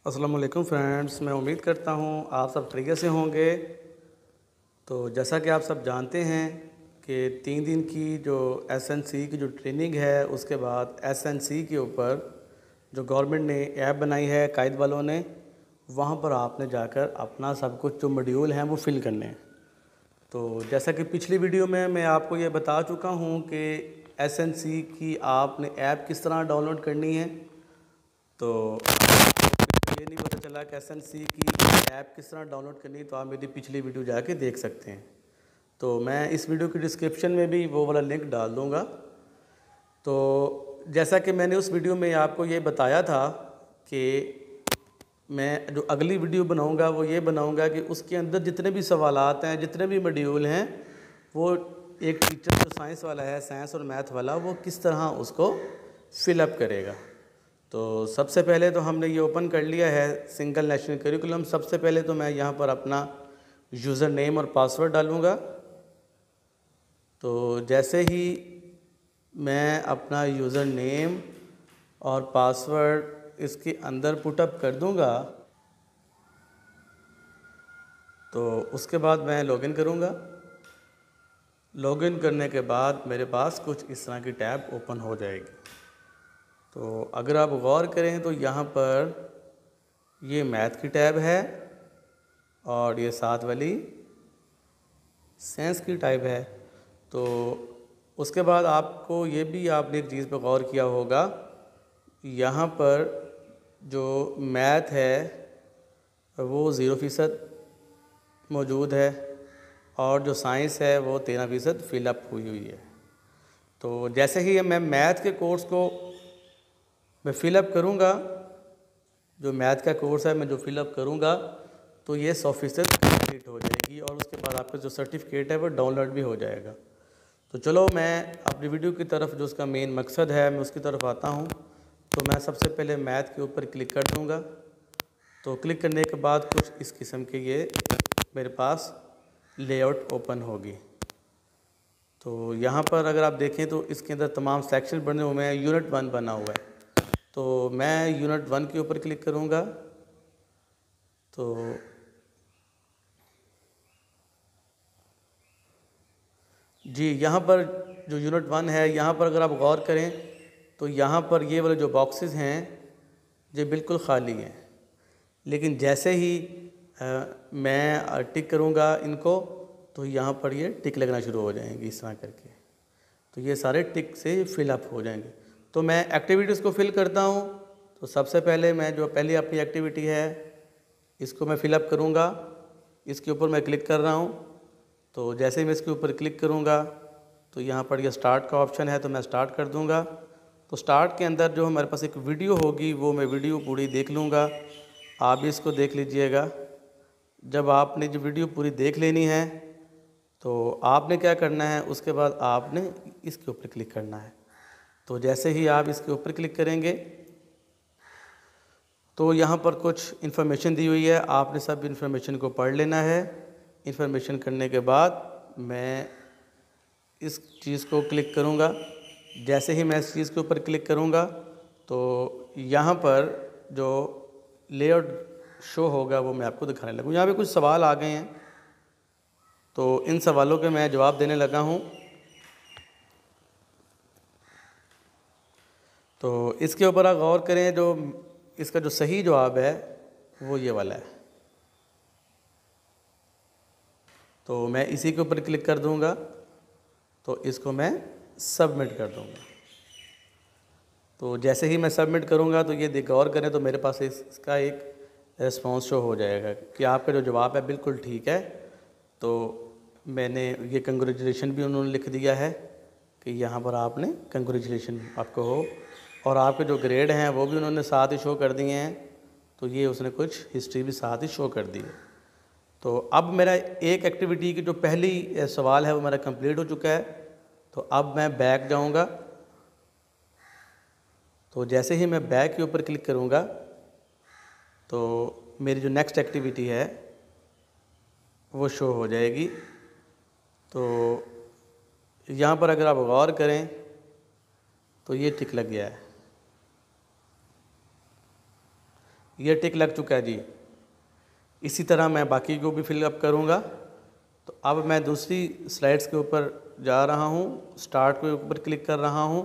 अस्सलाम वालेकुम फ्रेंड्स, मैं उम्मीद करता हूँ आप सब खैरियत से होंगे। तो जैसा कि आप सब जानते हैं कि 3 दिन की जो एसएनसी की जो ट्रेनिंग है, उसके बाद एसएनसी के ऊपर जो गवर्नमेंट ने ऐप बनाई है कायद वालों ने, वहाँ पर आपने जाकर अपना सब कुछ जो मॉड्यूल हैं वो फिल करने हैं। तो जैसा कि पिछली वीडियो में मैं आपको ये बता चुका हूँ कि एसएनसी की आपने ऐप किस तरह डाउनलोड करनी है। तो ये नहीं पता चला कि एसएनसी की ऐप किस तरह डाउनलोड करनी है, तो आप मेरी पिछली वीडियो जाके देख सकते हैं। तो मैं इस वीडियो की डिस्क्रिप्शन में भी वो वाला लिंक डाल दूँगा। तो जैसा कि मैंने उस वीडियो में आपको ये बताया था कि मैं जो अगली वीडियो बनाऊंगा वो ये बनाऊंगा कि उसके अंदर जितने भी सवालात हैं, जितने भी मॉड्यूल हैं, वो एक टीचर जो साइंस वाला है, साइंस और मैथ वाला, वो किस तरह उसको फिलअप करेगा। तो सबसे पहले तो हमने ये ओपन कर लिया है सिंगल नेशनल करिकुलम। सबसे पहले तो मैं यहाँ पर अपना यूज़र नेम और पासवर्ड डालूँगा। तो जैसे ही मैं अपना यूज़र नेम और पासवर्ड इसके अंदर पुटअप कर दूँगा, तो उसके बाद मैं लॉगिन करूँगा। लॉगिन करने के बाद मेरे पास कुछ इस तरह की टैब ओपन हो जाएगी। तो अगर आप गौर करें तो यहाँ पर ये मैथ की टैब है और ये साथ वाली साइंस की टैब है। तो उसके बाद आपको ये भी आपने एक चीज़ पर गौर किया होगा, यहाँ पर जो मैथ है वो 0% मौजूद है और जो साइंस है वो 13% फिलअप हुई हुई है। तो जैसे ही मैं मैथ के कोर्स को मैं फ़िलअप करूँगा, जो मैथ का कोर्स है मैं जो फ़िलअप करूँगा, तो ये 100% कंप्लीट हो जाएगी और उसके बाद आपका जो सर्टिफिकेट है वो डाउनलोड भी हो जाएगा। तो चलो मैं अपनी वीडियो की तरफ, जो उसका मेन मकसद है, मैं उसकी तरफ आता हूँ। तो मैं सबसे पहले मैथ के ऊपर क्लिक कर दूँगा। तो क्लिक करने के बाद कुछ इस किस्म के ये मेरे पास लेआउट ओपन होगी। तो यहाँ पर अगर आप देखें तो इसके अंदर तमाम सेक्शन बने हुए हैं। यूनिट 1 बना हुआ है, तो मैं यूनिट 1 के ऊपर क्लिक करूँगा। तो जी, यहाँ पर जो यूनिट 1 है, यहाँ पर अगर आप गौर करें तो यहाँ पर ये वाले जो बॉक्सेस हैं ये बिल्कुल ख़ाली हैं। लेकिन जैसे ही मैं टिक करूँगा इनको, तो यहाँ पर ये टिक लगना शुरू हो जाएंगी इस तरह करके। तो ये सारे टिक से फिलअप हो जाएंगे। तो मैं एक्टिविटीज़ को फिल करता हूँ। तो सबसे पहले मैं जो पहली अपनी एक्टिविटी है इसको मैं फ़िलअप करूँगा। इसके ऊपर मैं क्लिक कर रहा हूँ। तो जैसे ही मैं इसके ऊपर क्लिक करूँगा तो यहाँ पर यह स्टार्ट का ऑप्शन है, तो मैं स्टार्ट कर दूँगा। तो स्टार्ट के अंदर जो हमारे पास एक वीडियो होगी वो मैं वीडियो पूरी देख लूँगा। आप भी इसको देख लीजिएगा। जब आपने जो वीडियो पूरी देख लेनी है तो आपने क्या करना है, उसके बाद आपने इसके ऊपर क्लिक करना है। तो जैसे ही आप इसके ऊपर क्लिक करेंगे तो यहाँ पर कुछ इन्फॉर्मेशन दी हुई है, आपने सब इन्फॉर्मेशन को पढ़ लेना है। इन्फॉर्मेशन करने के बाद मैं इस चीज़ को क्लिक करूँगा। जैसे ही मैं इस चीज़ के ऊपर क्लिक करूँगा तो यहाँ पर जो लेआउट शो होगा वो मैं आपको दिखाने लगूँ। यहाँ पे कुछ सवाल आ गए हैं, तो इन सवालों के मैं जवाब देने लगा हूँ। तो इसके ऊपर आप गौर करें, जो इसका जो सही जवाब है वो ये वाला है। तो मैं इसी के ऊपर क्लिक कर दूंगा। तो इसको मैं सबमिट कर दूंगा। तो जैसे ही मैं सबमिट करूंगा तो ये गौर करें तो मेरे पास इसका एक रिस्पॉन्स शो हो जाएगा कि आपका जो जवाब है बिल्कुल ठीक है। तो मैंने ये कंग्रेचुलेशन भी उन्होंने लिख दिया है कि यहाँ पर आपने कंग्रेचुलेशन आपको हो, और आपके जो ग्रेड हैं वो भी उन्होंने साथ ही शो कर दिए हैं। तो ये उसने कुछ हिस्ट्री भी साथ ही शो कर दी है। तो अब मेरा एक एक्टिविटी की जो पहली सवाल है वो मेरा कंप्लीट हो चुका है। तो अब मैं बैक जाऊंगा। तो जैसे ही मैं बैक के ऊपर क्लिक करूंगा तो मेरी जो नेक्स्ट एक्टिविटी है वो शो हो जाएगी। तो यहाँ पर अगर आप गौर करें तो ये टिक लग गया है। ये टिक लग चुका है जी। इसी तरह मैं बाकी को भी फिलअप करूँगा। तो अब मैं दूसरी स्लाइड्स के ऊपर जा रहा हूँ, स्टार्ट के ऊपर क्लिक कर रहा हूँ।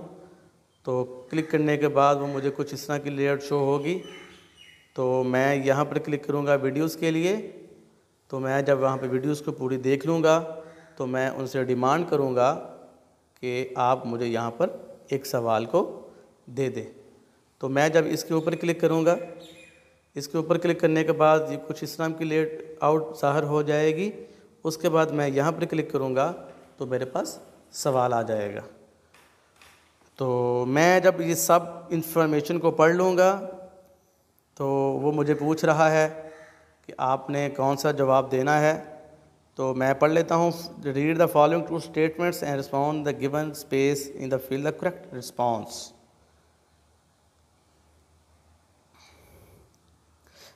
तो क्लिक करने के बाद वो मुझे कुछ इस तरह की लेआउट शो होगी। तो मैं यहाँ पर क्लिक करूँगा वीडियोज़ के लिए। तो मैं जब वहाँ पे वीडियोज़ को पूरी देख लूँगा तो मैं उनसे डिमांड करूँगा कि आप मुझे यहाँ पर एक सवाल को दे दें। तो मैं जब इसके ऊपर क्लिक करूँगा, इसके ऊपर क्लिक करने के बाद ये कुछ इस तरह की लेआउट ज़ाहिर हो जाएगी। उसके बाद मैं यहाँ पर क्लिक करूँगा तो मेरे पास सवाल आ जाएगा। तो मैं जब ये सब इंफॉर्मेशन को पढ़ लूँगा तो वो मुझे पूछ रहा है कि आपने कौन सा जवाब देना है। तो मैं पढ़ लेता हूँ, read the following true statements and respond the given space in the field the correct response.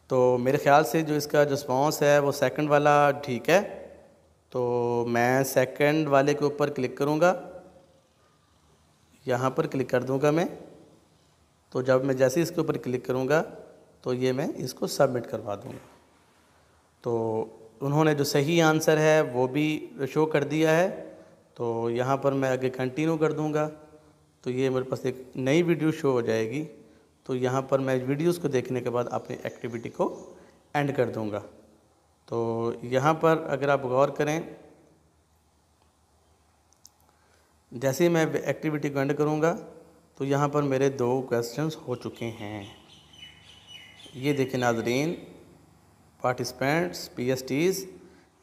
तो मेरे ख़्याल से जो इसका रिस्पॉन्स है वो सेकंड वाला ठीक है। तो मैं सेकंड वाले के ऊपर क्लिक करूँगा, यहाँ पर क्लिक कर दूँगा मैं। तो जब मैं जैसे इसके ऊपर क्लिक करूँगा तो ये मैं इसको सबमिट करवा दूँगा। तो उन्होंने जो सही आंसर है वो भी शो कर दिया है। तो यहाँ पर मैं आगे कंटिन्यू कर दूँगा तो ये मेरे पास एक नई वीडियो शो हो जाएगी। तो यहाँ पर मैं वीडियोज़ को देखने के बाद अपनी एक्टिविटी को एंड कर दूँगा। तो यहाँ पर अगर आप गौर करें, जैसे ही मैं एक्टिविटी को एंड करूँगा तो यहाँ पर मेरे 2 क्वेश्चंस हो चुके हैं। ये देखें नाज़रीन, पार्टिसिपेंट्स PSTs,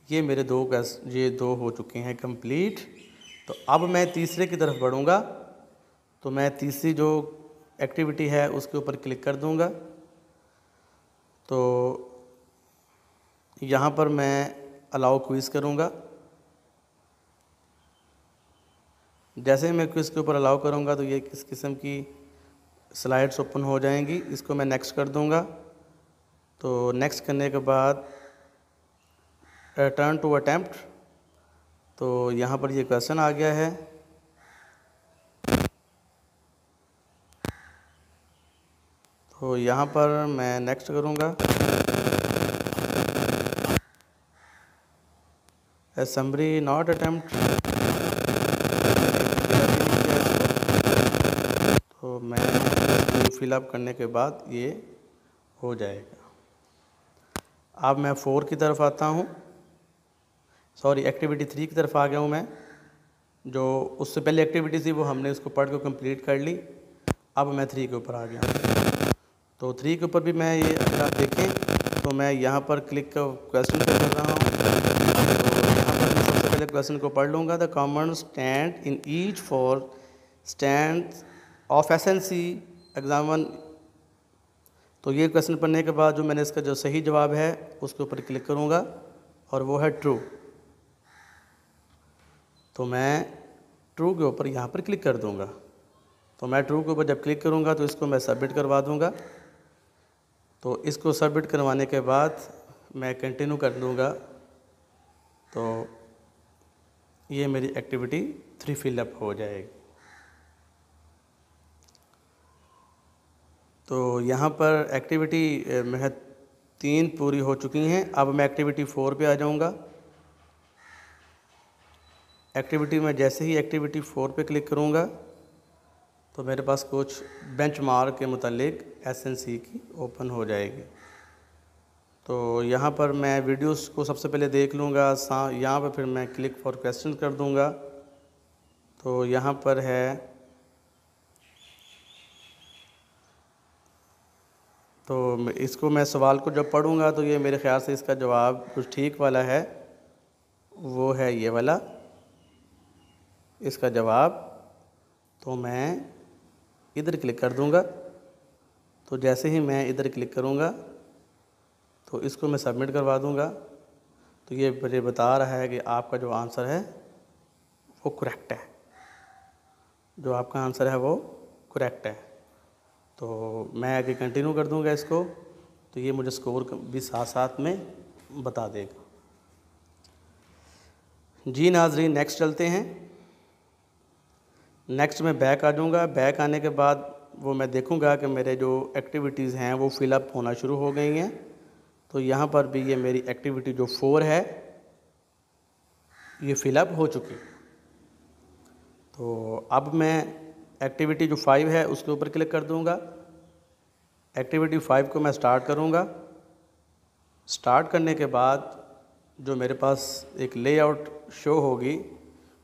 ये मेरे 2 हो चुके हैं कंप्लीट। तो अब मैं तीसरे की तरफ बढ़ूँगा। तो मैं तीसरी जो एक्टिविटी है उसके ऊपर क्लिक कर दूँगा। तो यहाँ पर मैं अलाउ क्विज़ करूँगा। जैसे मैं क्विज़ के ऊपर अलाउ करूँगा तो ये किस किस्म की स्लाइड्स ओपन हो जाएंगी। इसको मैं नेक्स्ट कर दूँगा। तो नेक्स्ट करने के बाद टर्न टू अटेम्प्ट, तो यहाँ पर ये क्वेश्चन आ गया है। तो यहाँ पर मैं नेक्स्ट करूँगा। समरी नॉट अटेम्प्ट, तो मैं फिलअप करने के बाद ये हो जाएगा। अब मैं 4 की तरफ आता हूँ, सॉरी एक्टिविटी 3 की तरफ आ गया हूँ मैं। जो उससे पहले एक्टिविटी थी वो हमने उसको पढ़ के कंप्लीट कर ली। अब मैं 3 के ऊपर आ गया। तो 3 के ऊपर भी मैं ये अगर आप देखें तो मैं यहाँ पर क्लिक क्वेश्चन पर कर रहा हूँ। तो यहाँ पर मैं सबसे पहले क्वेश्चन को पढ़ लूँगा। The common stand in each for stand of SNC एग्जामन। तो ये क्वेश्चन पढ़ने के बाद जो मैंने इसका जो सही जवाब है उसके ऊपर क्लिक करूँगा और वो है ट्रू। तो मैं ट्रू के ऊपर यहाँ पर क्लिक कर दूँगा। तो मैं ट्रू के ऊपर जब क्लिक करूँगा तो इसको मैं सबमिट करवा दूँगा। तो इसको सबमिट करवाने के बाद मैं कंटिन्यू कर दूँगा। तो ये मेरी एक्टिविटी 3 फिलअप हो जाएगी। तो यहाँ पर एक्टिविटी में 3 पूरी हो चुकी हैं। अब मैं एक्टिविटी 4 पे आ जाऊँगा। एक्टिविटी में जैसे ही एक्टिविटी 4 पे क्लिक करूँगा तो मेरे पास कुछ बेंचमार्क के मुतालिक SNC की ओपन हो जाएगी। तो यहाँ पर मैं वीडियोस को सबसे पहले देख लूँगा। यहाँ पर फिर मैं क्लिक फॉर क्वेश्चन कर दूँगा। तो यहाँ पर है, तो इसको मैं सवाल को जब पढ़ूँगा तो ये मेरे ख़्याल से इसका जवाब कुछ ठीक वाला है, वो है ये वाला इसका जवाब। तो मैं इधर क्लिक कर दूँगा। तो जैसे ही मैं इधर क्लिक करूँगा तो इसको मैं सबमिट करवा दूँगा। तो ये मुझे बता रहा है कि आपका जो आंसर है वो करेक्ट है, जो आपका आंसर है वो करेक्ट है। तो मैं आगे कंटिन्यू कर दूँगा इसको। तो ये मुझे स्कोर भी साथ साथ में बता देगा। जी नाज़रीन, नेक्स्ट चलते हैं। नेक्स्ट मैं बैक आ जाऊँगा। बैक आने के बाद वो मैं देखूंगा कि मेरे जो एक्टिविटीज़ हैं वो फिलअप होना शुरू हो गई हैं। तो यहाँ पर भी ये मेरी एक्टिविटी जो 4 है ये फिलअप हो चुकी। तो अब मैं एक्टिविटी जो 5 है उसके ऊपर क्लिक कर दूंगा। एक्टिविटी 5 को मैं स्टार्ट करूंगा। स्टार्ट करने के बाद जो मेरे पास एक लेआउट शो होगी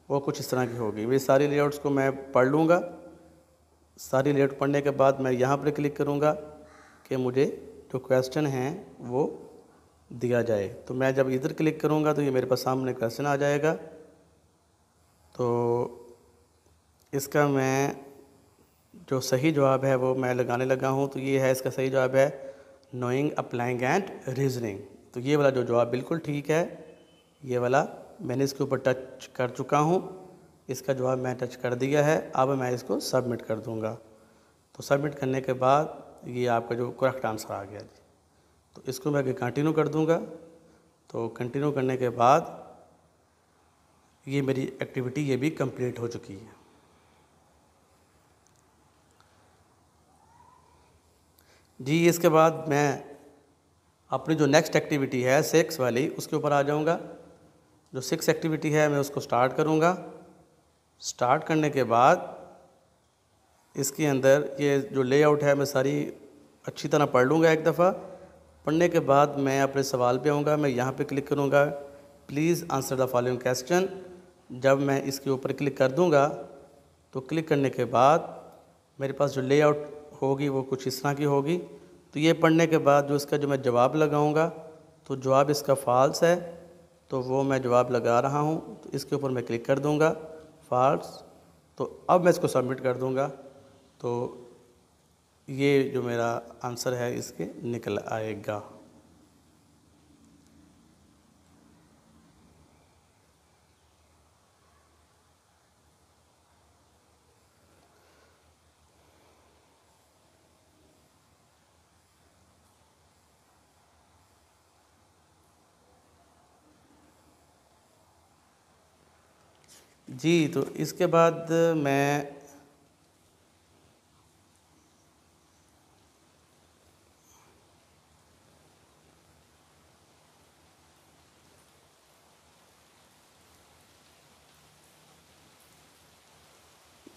वो कुछ इस तरह की होगी। वे सारी लेआउट्स को मैं पढ़ लूँगा। सारी लेआउट पढ़ने के बाद मैं यहाँ पर क्लिक करूँगा कि मुझे जो क्वेश्चन हैं वो दिया जाए। तो मैं जब इधर क्लिक करूँगा तो ये मेरे पास सामने क्वेश्चन आ जाएगा। तो इसका मैं जो सही जवाब है वो मैं लगाने लगा हूँ। तो ये है, इसका सही जवाब है नोइंग, अप्लाइंग एंड रीजनिंग। तो ये वाला जो जवाब बिल्कुल ठीक है, ये वाला मैंने इसके ऊपर टच कर चुका हूँ। इसका जवाब मैं टच कर दिया है। अब मैं इसको सबमिट कर दूँगा। तो सबमिट करने के बाद ये आपका जो करेक्ट आंसर आ गया जी। तो इसको मैं कंटिन्यू कर दूँगा। तो कंटिन्यू करने के बाद ये मेरी एक्टिविटी ये भी कंप्लीट हो चुकी है। जी इसके बाद मैं अपनी जो नेक्स्ट एक्टिविटी है 6 वाली उसके ऊपर आ जाऊँगा। जो 6 एक्टिविटी है मैं उसको स्टार्ट करूँगा। स्टार्ट करने के बाद इसके अंदर ये जो लेआउट है मैं सारी अच्छी तरह पढ़ लूँगा एक दफ़ा। पढ़ने के बाद मैं अपने सवाल पे आऊँगा। मैं यहाँ पे क्लिक करूँगा, please answer the following question. जब मैं इसके ऊपर क्लिक कर दूँगा तो क्लिक करने के बाद मेरे पास जो लेआउट होगी वो कुछ इस तरह की होगी। तो ये पढ़ने के बाद जो इसका जो मैं जवाब लगाऊंगा, तो जवाब इसका फ़ाल्स है, तो वो मैं जवाब लगा रहा हूँ। तो इसके ऊपर मैं क्लिक कर दूँगा, फ़ाल्स। तो अब मैं इसको सबमिट कर दूँगा। तो ये जो मेरा आंसर है इसके निकल आएगा। जी तो इसके बाद मैं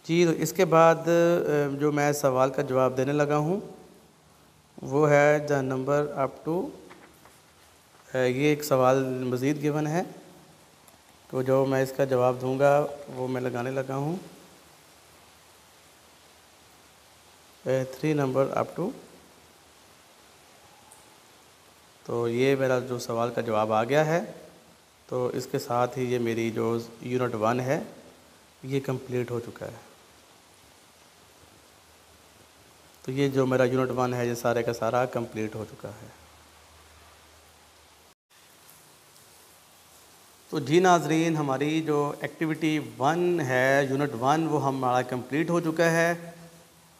जी तो इसके बाद जो मैं सवाल का जवाब देने लगा हूँ वो है द नंबर अप टू, ये एक सवाल मज़ीद गिवन है। तो जो मैं इसका जवाब दूंगा वो मैं लगाने लगा हूँ 3 नंबर अप टू। तो ये मेरा जो सवाल का जवाब आ गया है। तो इसके साथ ही ये मेरी जो यूनिट 1 है ये कंप्लीट हो चुका है। तो ये जो मेरा यूनिट 1 है ये सारे का सारा कंप्लीट हो चुका है। तो जी नाजरीन, हमारी जो एक्टिविटी 1 है यूनिट 1 वो हमारा कंप्लीट हो चुका है।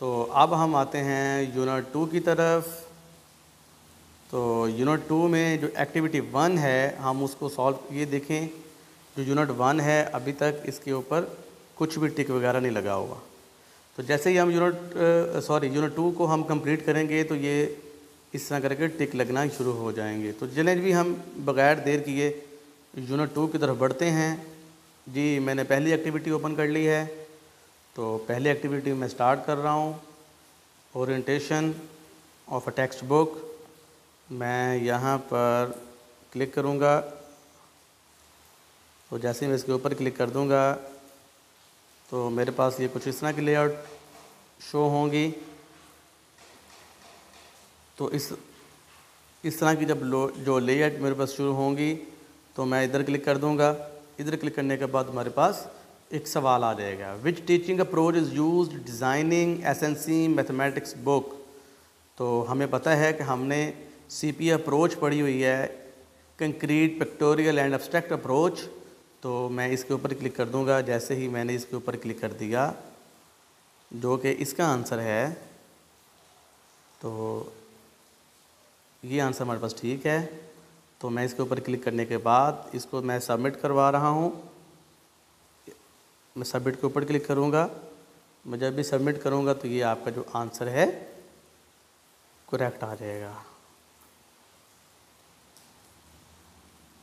तो अब हम आते हैं यूनिट 2 की तरफ। तो यूनिट 2 में जो एक्टिविटी 1 है हम उसको सॉल्व, ये देखें जो यूनिट 1 है अभी तक इसके ऊपर कुछ भी टिक वगैरह नहीं लगा हुआ। तो जैसे ही हम यूनिट 2 को हम कंप्लीट करेंगे तो ये इस तरह करके टिक लगना शुरू हो जाएंगे। तो चलें भी हम बग़ैर देर किए यूनिट 2 की तरफ बढ़ते हैं। जी मैंने पहली एक्टिविटी ओपन कर ली है। तो पहली एक्टिविटी मैं स्टार्ट कर रहा हूँ, orientation of a text book. मैं यहाँ पर क्लिक करूँगा। तो जैसे ही मैं इसके ऊपर क्लिक कर दूँगा तो मेरे पास ये कुछ इस तरह की लेआउट शो होंगी। तो इस तरह की जब जो लेआउट मेरे पास शुरू होंगी तो मैं इधर क्लिक कर दूंगा। इधर क्लिक करने के बाद हमारे पास एक सवाल आ जाएगा, which teaching approach is used designing SNC mathematics book. तो हमें पता है कि हमने सीपी अप्रोच पढ़ी हुई है, concrete, pictorial and abstract approach. तो मैं इसके ऊपर क्लिक कर दूंगा। जैसे ही मैंने इसके ऊपर क्लिक कर दिया जो कि इसका आंसर है, तो ये आंसर हमारे पास ठीक है। तो मैं इसके ऊपर क्लिक करने के बाद इसको मैं सबमिट करवा रहा हूँ। मैं सबमिट के ऊपर क्लिक करूँगा। मैं जब भी सबमिट करूँगा तो ये आपका जो आंसर है करेक्ट आ जाएगा।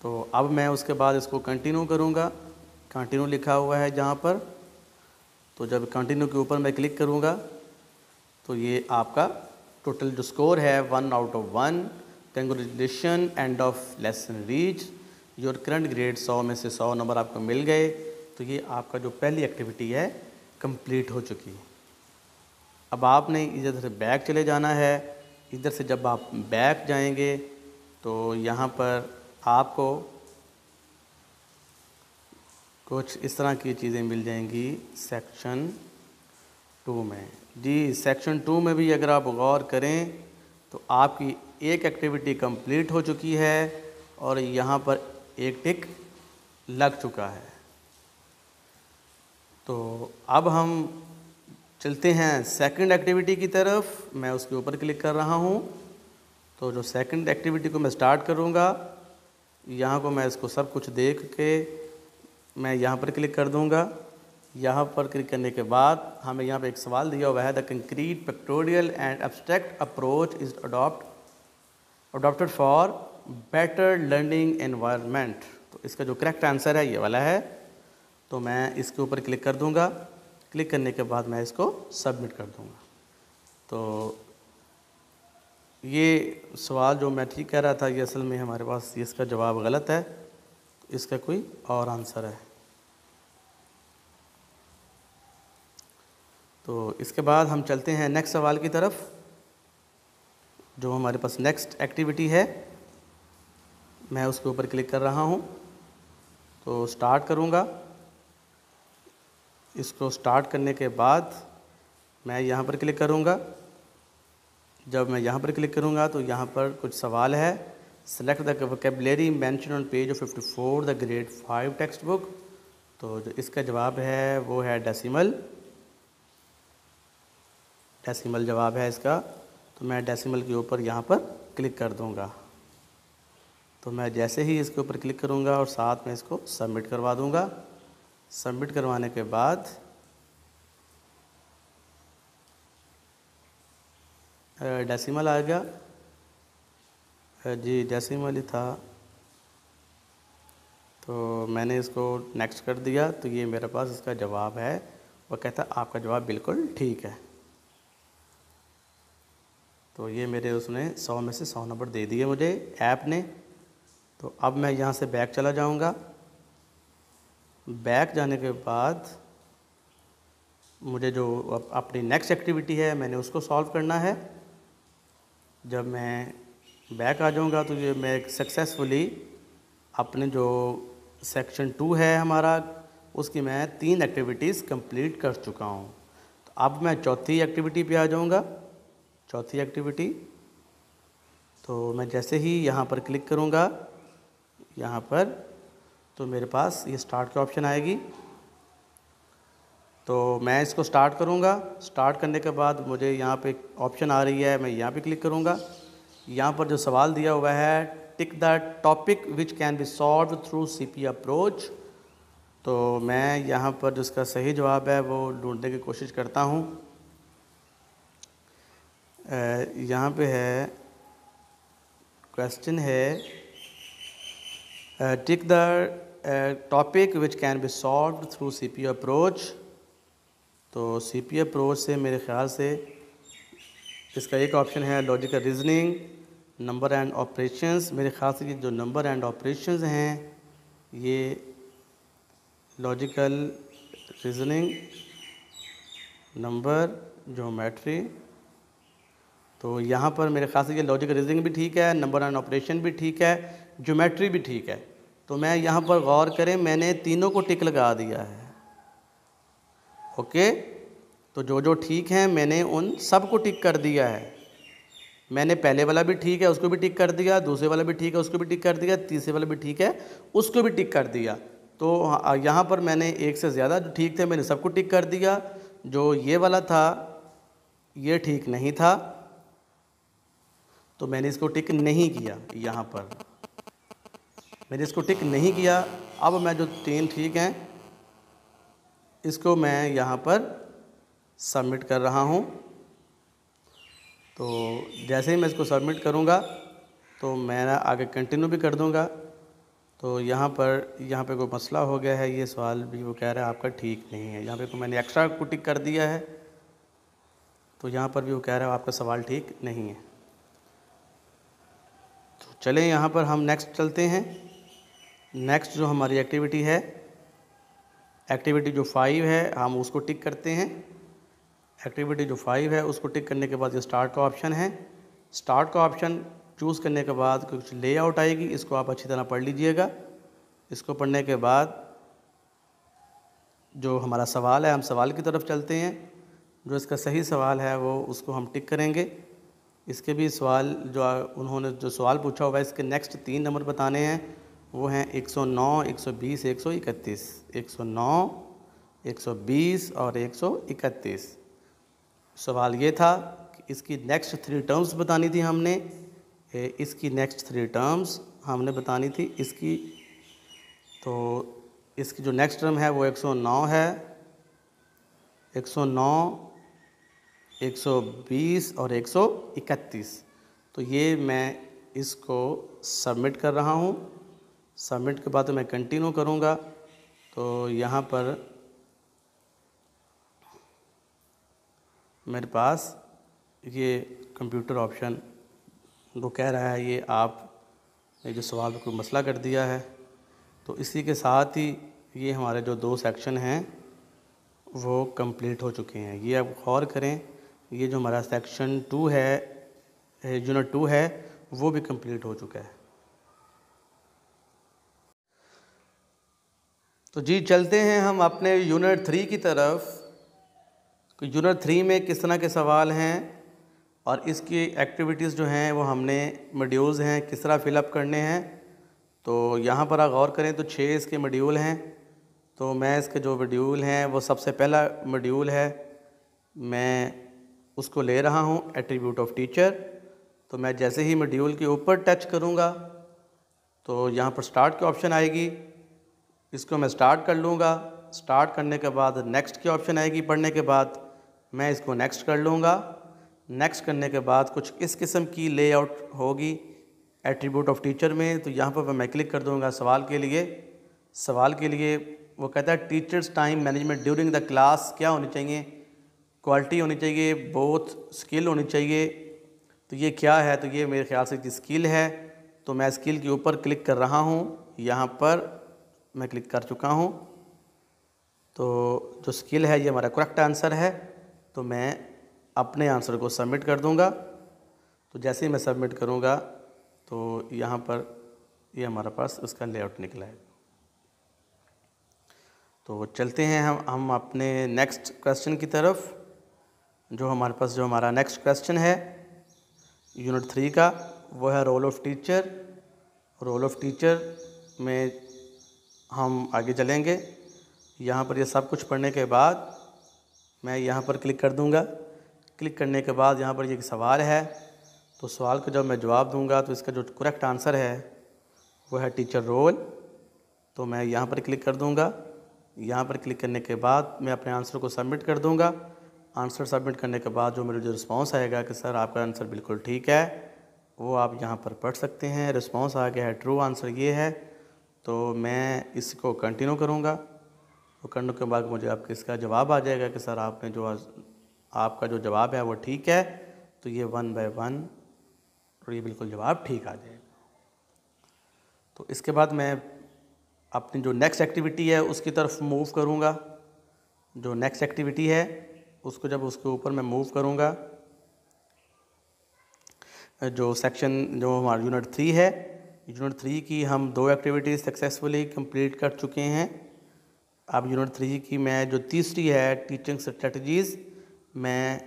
तो अब मैं उसके बाद इसको कंटिन्यू करूँगा। कंटिन्यू लिखा हुआ है जहाँ पर, तो जब कंटिन्यू के ऊपर मैं क्लिक करूँगा तो ये आपका टोटल जो स्कोर है 1 out of 1, congratulation, end of lesson reach, your current grade 100 में से 100 नंबर आपको मिल गए। तो ये आपका जो पहली एक्टिविटी है कंप्लीट हो चुकी। अब आपने इधर से बैक चले जाना है। इधर से जब आप बैक जाएंगे तो यहाँ पर आपको कुछ इस तरह की चीज़ें मिल जाएंगी सेक्शन 2 में। जी, सेक्शन 2 में भी अगर आप गौर करें तो आपकी एक एक्टिविटी कंप्लीट हो चुकी है और यहाँ पर एक टिक लग चुका है। तो अब हम चलते हैं सेकंड एक्टिविटी की तरफ। मैं उसके ऊपर क्लिक कर रहा हूँ। तो जो सेकंड एक्टिविटी को मैं स्टार्ट करूँगा, यहाँ को मैं इसको सब कुछ देख के मैं यहाँ पर क्लिक कर दूँगा। यहाँ पर क्लिक करने के बाद हमें यहाँ पे एक सवाल दिया हुआ है, the concrete pictorial and abstract approach is adopted for better learning environment. तो इसका जो करेक्ट आंसर है ये वाला है। तो मैं इसके ऊपर क्लिक कर दूँगा। क्लिक करने के बाद मैं इसको सबमिट कर दूँगा। तो ये सवाल जो मैं ठीक कह रहा था, ये असल में हमारे पास इसका जवाब गलत है। इसका कोई और आंसर है। तो इसके बाद हम चलते हैं नेक्स्ट सवाल की तरफ। जो हमारे पास नेक्स्ट एक्टिविटी है, मैं उसके ऊपर क्लिक कर रहा हूँ। तो स्टार्ट करूँगा। इसको स्टार्ट करने के बाद मैं यहाँ पर क्लिक करूँगा। जब मैं यहाँ पर क्लिक करूँगा तो यहाँ पर कुछ सवाल है, select the vocabulary mention on page of 54 the grade 5 text book. तो जो इसका जवाब है वो है डेसिमल। डेसिमल जवाब है इसका। तो मैं डेसिमल के ऊपर यहाँ पर क्लिक कर दूँगा। तो मैं जैसे ही इसके ऊपर क्लिक करूँगा और साथ में इसको सबमिट करवा दूँगा। सबमिट करवाने के बाद डेसिमल आ गया। जी, डेसिमल ही था। तो मैंने इसको नेक्स्ट कर दिया। तो ये मेरे पास इसका जवाब है। वो कहता आपका जवाब बिल्कुल ठीक है। तो ये मेरे उसने 100 में से 100 नंबर दे दिए मुझे ऐप ने। तो अब मैं यहाँ से बैक चला जाऊँगा। बैक जाने के बाद मुझे जो अपनी नेक्स्ट एक्टिविटी है मैंने उसको सॉल्व करना है। जब मैं बैक आ जाऊँगा तो ये मैं सक्सेसफुली अपने जो सेक्शन 2 है हमारा, उसकी मैं 3 एक्टिविटीज़ कंप्लीट कर चुका हूँ। तो अब मैं चौथी एक्टिविटी पे आ जाऊँगा। चौथी एक्टिविटी, तो मैं जैसे ही यहाँ पर क्लिक करूँगा, यहाँ पर तो मेरे पास ये स्टार्ट का ऑप्शन आएगी। तो मैं इसको स्टार्ट करूँगा। स्टार्ट करने के बाद मुझे यहाँ पे ऑप्शन आ रही है, मैं यहाँ पे क्लिक करूँगा। यहाँ पर जो सवाल दिया हुआ है, tick the topic which can be solve through CP approach. तो मैं यहाँ पर जिसका सही जवाब है वो ढूंढने की कोशिश करता हूँ। यहाँ पे है, क्वेश्चन है tick the topic which can be solve through CP approach. तो CP अप्रोच से मेरे ख़्याल से इसका एक ऑप्शन है logical reasoning, number and operations. मेरे ख़्याल से ये जो नंबर एंड ऑपरेशंस हैं ये लॉजिकल रीजनिंग, नंबर, ज्योमेट्री। तो यहाँ पर मेरे ख़्याल से ये लॉजिकल रीजनिंग भी ठीक है, नंबर एंड ऑपरेशन भी ठीक है, ज्योमेट्री भी ठीक है। तो मैं यहाँ पर गौर करें, मैंने तीनों को टिक लगा दिया है। ओके, तो जो जो ठीक हैं मैंने उन सब को टिक कर दिया है। मैंने पहले वाला भी ठीक है उसको भी टिक कर दिया, दूसरे वाला भी ठीक है उसको भी टिक कर दिया, तीसरे वाला भी ठीक है उसको भी टिक कर दिया। तो यहाँ पर मैंने एक से ज़्यादा जो ठीक थे मैंने सबको टिक कर दिया। जो ये वाला था ये ठीक नहीं था तो मैंने इसको टिक नहीं किया। यहाँ पर मैंने इसको टिक नहीं किया। अब मैं जो 3 ठीक हैं इसको मैं यहाँ पर सबमिट कर रहा हूँ। तो जैसे ही मैं इसको सबमिट करूँगा तो मैं आगे कंटिन्यू भी कर दूँगा। तो यहाँ पे कोई मसला हो गया है, ये सवाल भी वो कह रहा है आपका ठीक नहीं है। यहाँ पे को मैंने एक्स्ट्रा को टिक कर दिया है, तो यहाँ पर भी वो कह रहा है आपका सवाल ठीक नहीं है। तो चलें यहाँ पर हम नेक्स्ट चलते हैं। नेक्स्ट जो हमारी एक्टिविटी है, एक्टिविटी जो 5 है, हम उसको टिक करते हैं। एक्टिविटी जो 5 है उसको टिक करने के बाद ये स्टार्ट का ऑप्शन है। स्टार्ट का ऑप्शन चूज़ करने के बाद कुछ लेआउट आएगी, इसको आप अच्छी तरह पढ़ लीजिएगा। इसको पढ़ने के बाद जो हमारा सवाल है, हम सवाल की तरफ चलते हैं। जो इसका सही सवाल है वो उसको हम टिक करेंगे। इसके भी सवाल जो उन्होंने जो सवाल पूछा हुआ है, इसके नेक्स्ट 3 नंबर बताने हैं। वो हैं 109, 120, 131। 109, 120 और 131। सवाल ये था कि इसकी नेक्स्ट 3 टर्म्स बतानी थी हमने। इसकी नेक्स्ट 3 टर्म्स हमने बतानी थी इसकी। तो इसकी जो नेक्स्ट टर्म है वो 109 है, 109, 120 और 131। तो ये मैं इसको सबमिट कर रहा हूँ। सबमिट के बाद तो मैं कंटिन्यू करूँगा। तो यहाँ पर मेरे पास ये कंप्यूटर ऑप्शन वो कह रहा है ये आप जो सवाल में कोई मसला कर दिया है। तो इसी के साथ ही ये हमारे जो 2 सेक्शन हैं वो कंप्लीट हो चुके हैं। ये आप गौर करें, ये जो हमारा सेक्शन 2 है, यूनिट 2 है, वो भी कंप्लीट हो चुका है। तो जी चलते हैं हम अपने यूनिट 3 की तरफ। यूनिट 3 में किस तरह के सवाल हैं और इसकी एक्टिविटीज़ जो हैं वो हमने मॉड्यूल्स हैं किस तरह फ़िलअप करने हैं। तो यहाँ पर आप गौर करें तो 6 इसके मॉड्यूल हैं। तो मैं इसके जो मॉड्यूल हैं वो सबसे पहला मॉड्यूल है, मैं उसको ले रहा हूँ एट्रीब्यूट ऑफ टीचर। तो मैं जैसे ही मॉड्यूल के ऊपर टच करूँगा तो यहाँ पर स्टार्ट की ऑप्शन आएगी, इसको मैं स्टार्ट कर लूँगा। स्टार्ट करने के बाद नेक्स्ट की ऑप्शन आएगी, पढ़ने के बाद मैं इसको नेक्स्ट कर लूँगा। नेक्स्ट करने के बाद कुछ इस किस्म की लेआउट होगी एट्रीब्यूट ऑफ टीचर में। तो यहाँ पर मैं क्लिक कर दूँगा सवाल के लिए। सवाल के लिए वो कहता है teachers time management during the class क्या होनी चाहिए, क्वालिटी होनी चाहिए, बोथ स्किल होनी चाहिए। तो ये क्या है, तो ये मेरे ख्याल से स्किल है। तो मैं स्किल के ऊपर क्लिक कर रहा हूँ, यहाँ पर मैं क्लिक कर चुका हूँ। तो जो स्किल है ये हमारा करेक्ट आंसर है। तो मैं अपने आंसर को सबमिट कर दूंगा। तो जैसे ही मैं सबमिट करूंगा तो यहाँ पर ये हमारे पास उसका लेआउट निकला है। तो चलते हैं हम अपने नेक्स्ट क्वेश्चन की तरफ। जो हमारा नेक्स्ट क्वेश्चन है यूनिट 3 का, वो है role of teacher. Role of teacher में हम आगे चलेंगे। यहाँ पर ये सब कुछ पढ़ने के बाद मैं यहाँ पर क्लिक कर दूँगा। क्लिक करने के बाद यहाँ पर ये सवाल है, तो सवाल का जब मैं जवाब दूँगा तो इसका जो करेक्ट आंसर है वो है टीचर रोल। तो मैं यहाँ पर क्लिक कर दूँगा। यहाँ पर क्लिक करने के बाद मैं अपने आंसर को सबमिट कर दूँगा। आंसर सबमिट करने के बाद जो मेरे रिस्पॉन्स आएगा कि सर आपका आंसर बिल्कुल ठीक है, वो आप यहाँ पर पढ़ सकते हैं। रिस्पॉन्स आ गया है ट्रू, आंसर ये है। तो मैं इसको कंटिन्यू करूँगा। तो करने के बाद मुझे आपके इसका जवाब आ जाएगा कि सर आपका जो जवाब है वो ठीक है। तो ये 1 बाय 1 और ये बिल्कुल जवाब ठीक आ जाएगा। तो इसके बाद मैं अपनी जो नेक्स्ट एक्टिविटी है उसकी तरफ मूव करूँगा। जो नेक्स्ट एक्टिविटी है उसको जब उसके ऊपर मैं मूव करूँगा, जो हमारा यूनिट 3 है, यूनिट 3 की हम 2 एक्टिविटीज़ सक्सेसफुली कंप्लीट कर चुके हैं। अब यूनिट 3 की मैं जो तीसरी है टीचिंग स्ट्रेटजीज़, मैं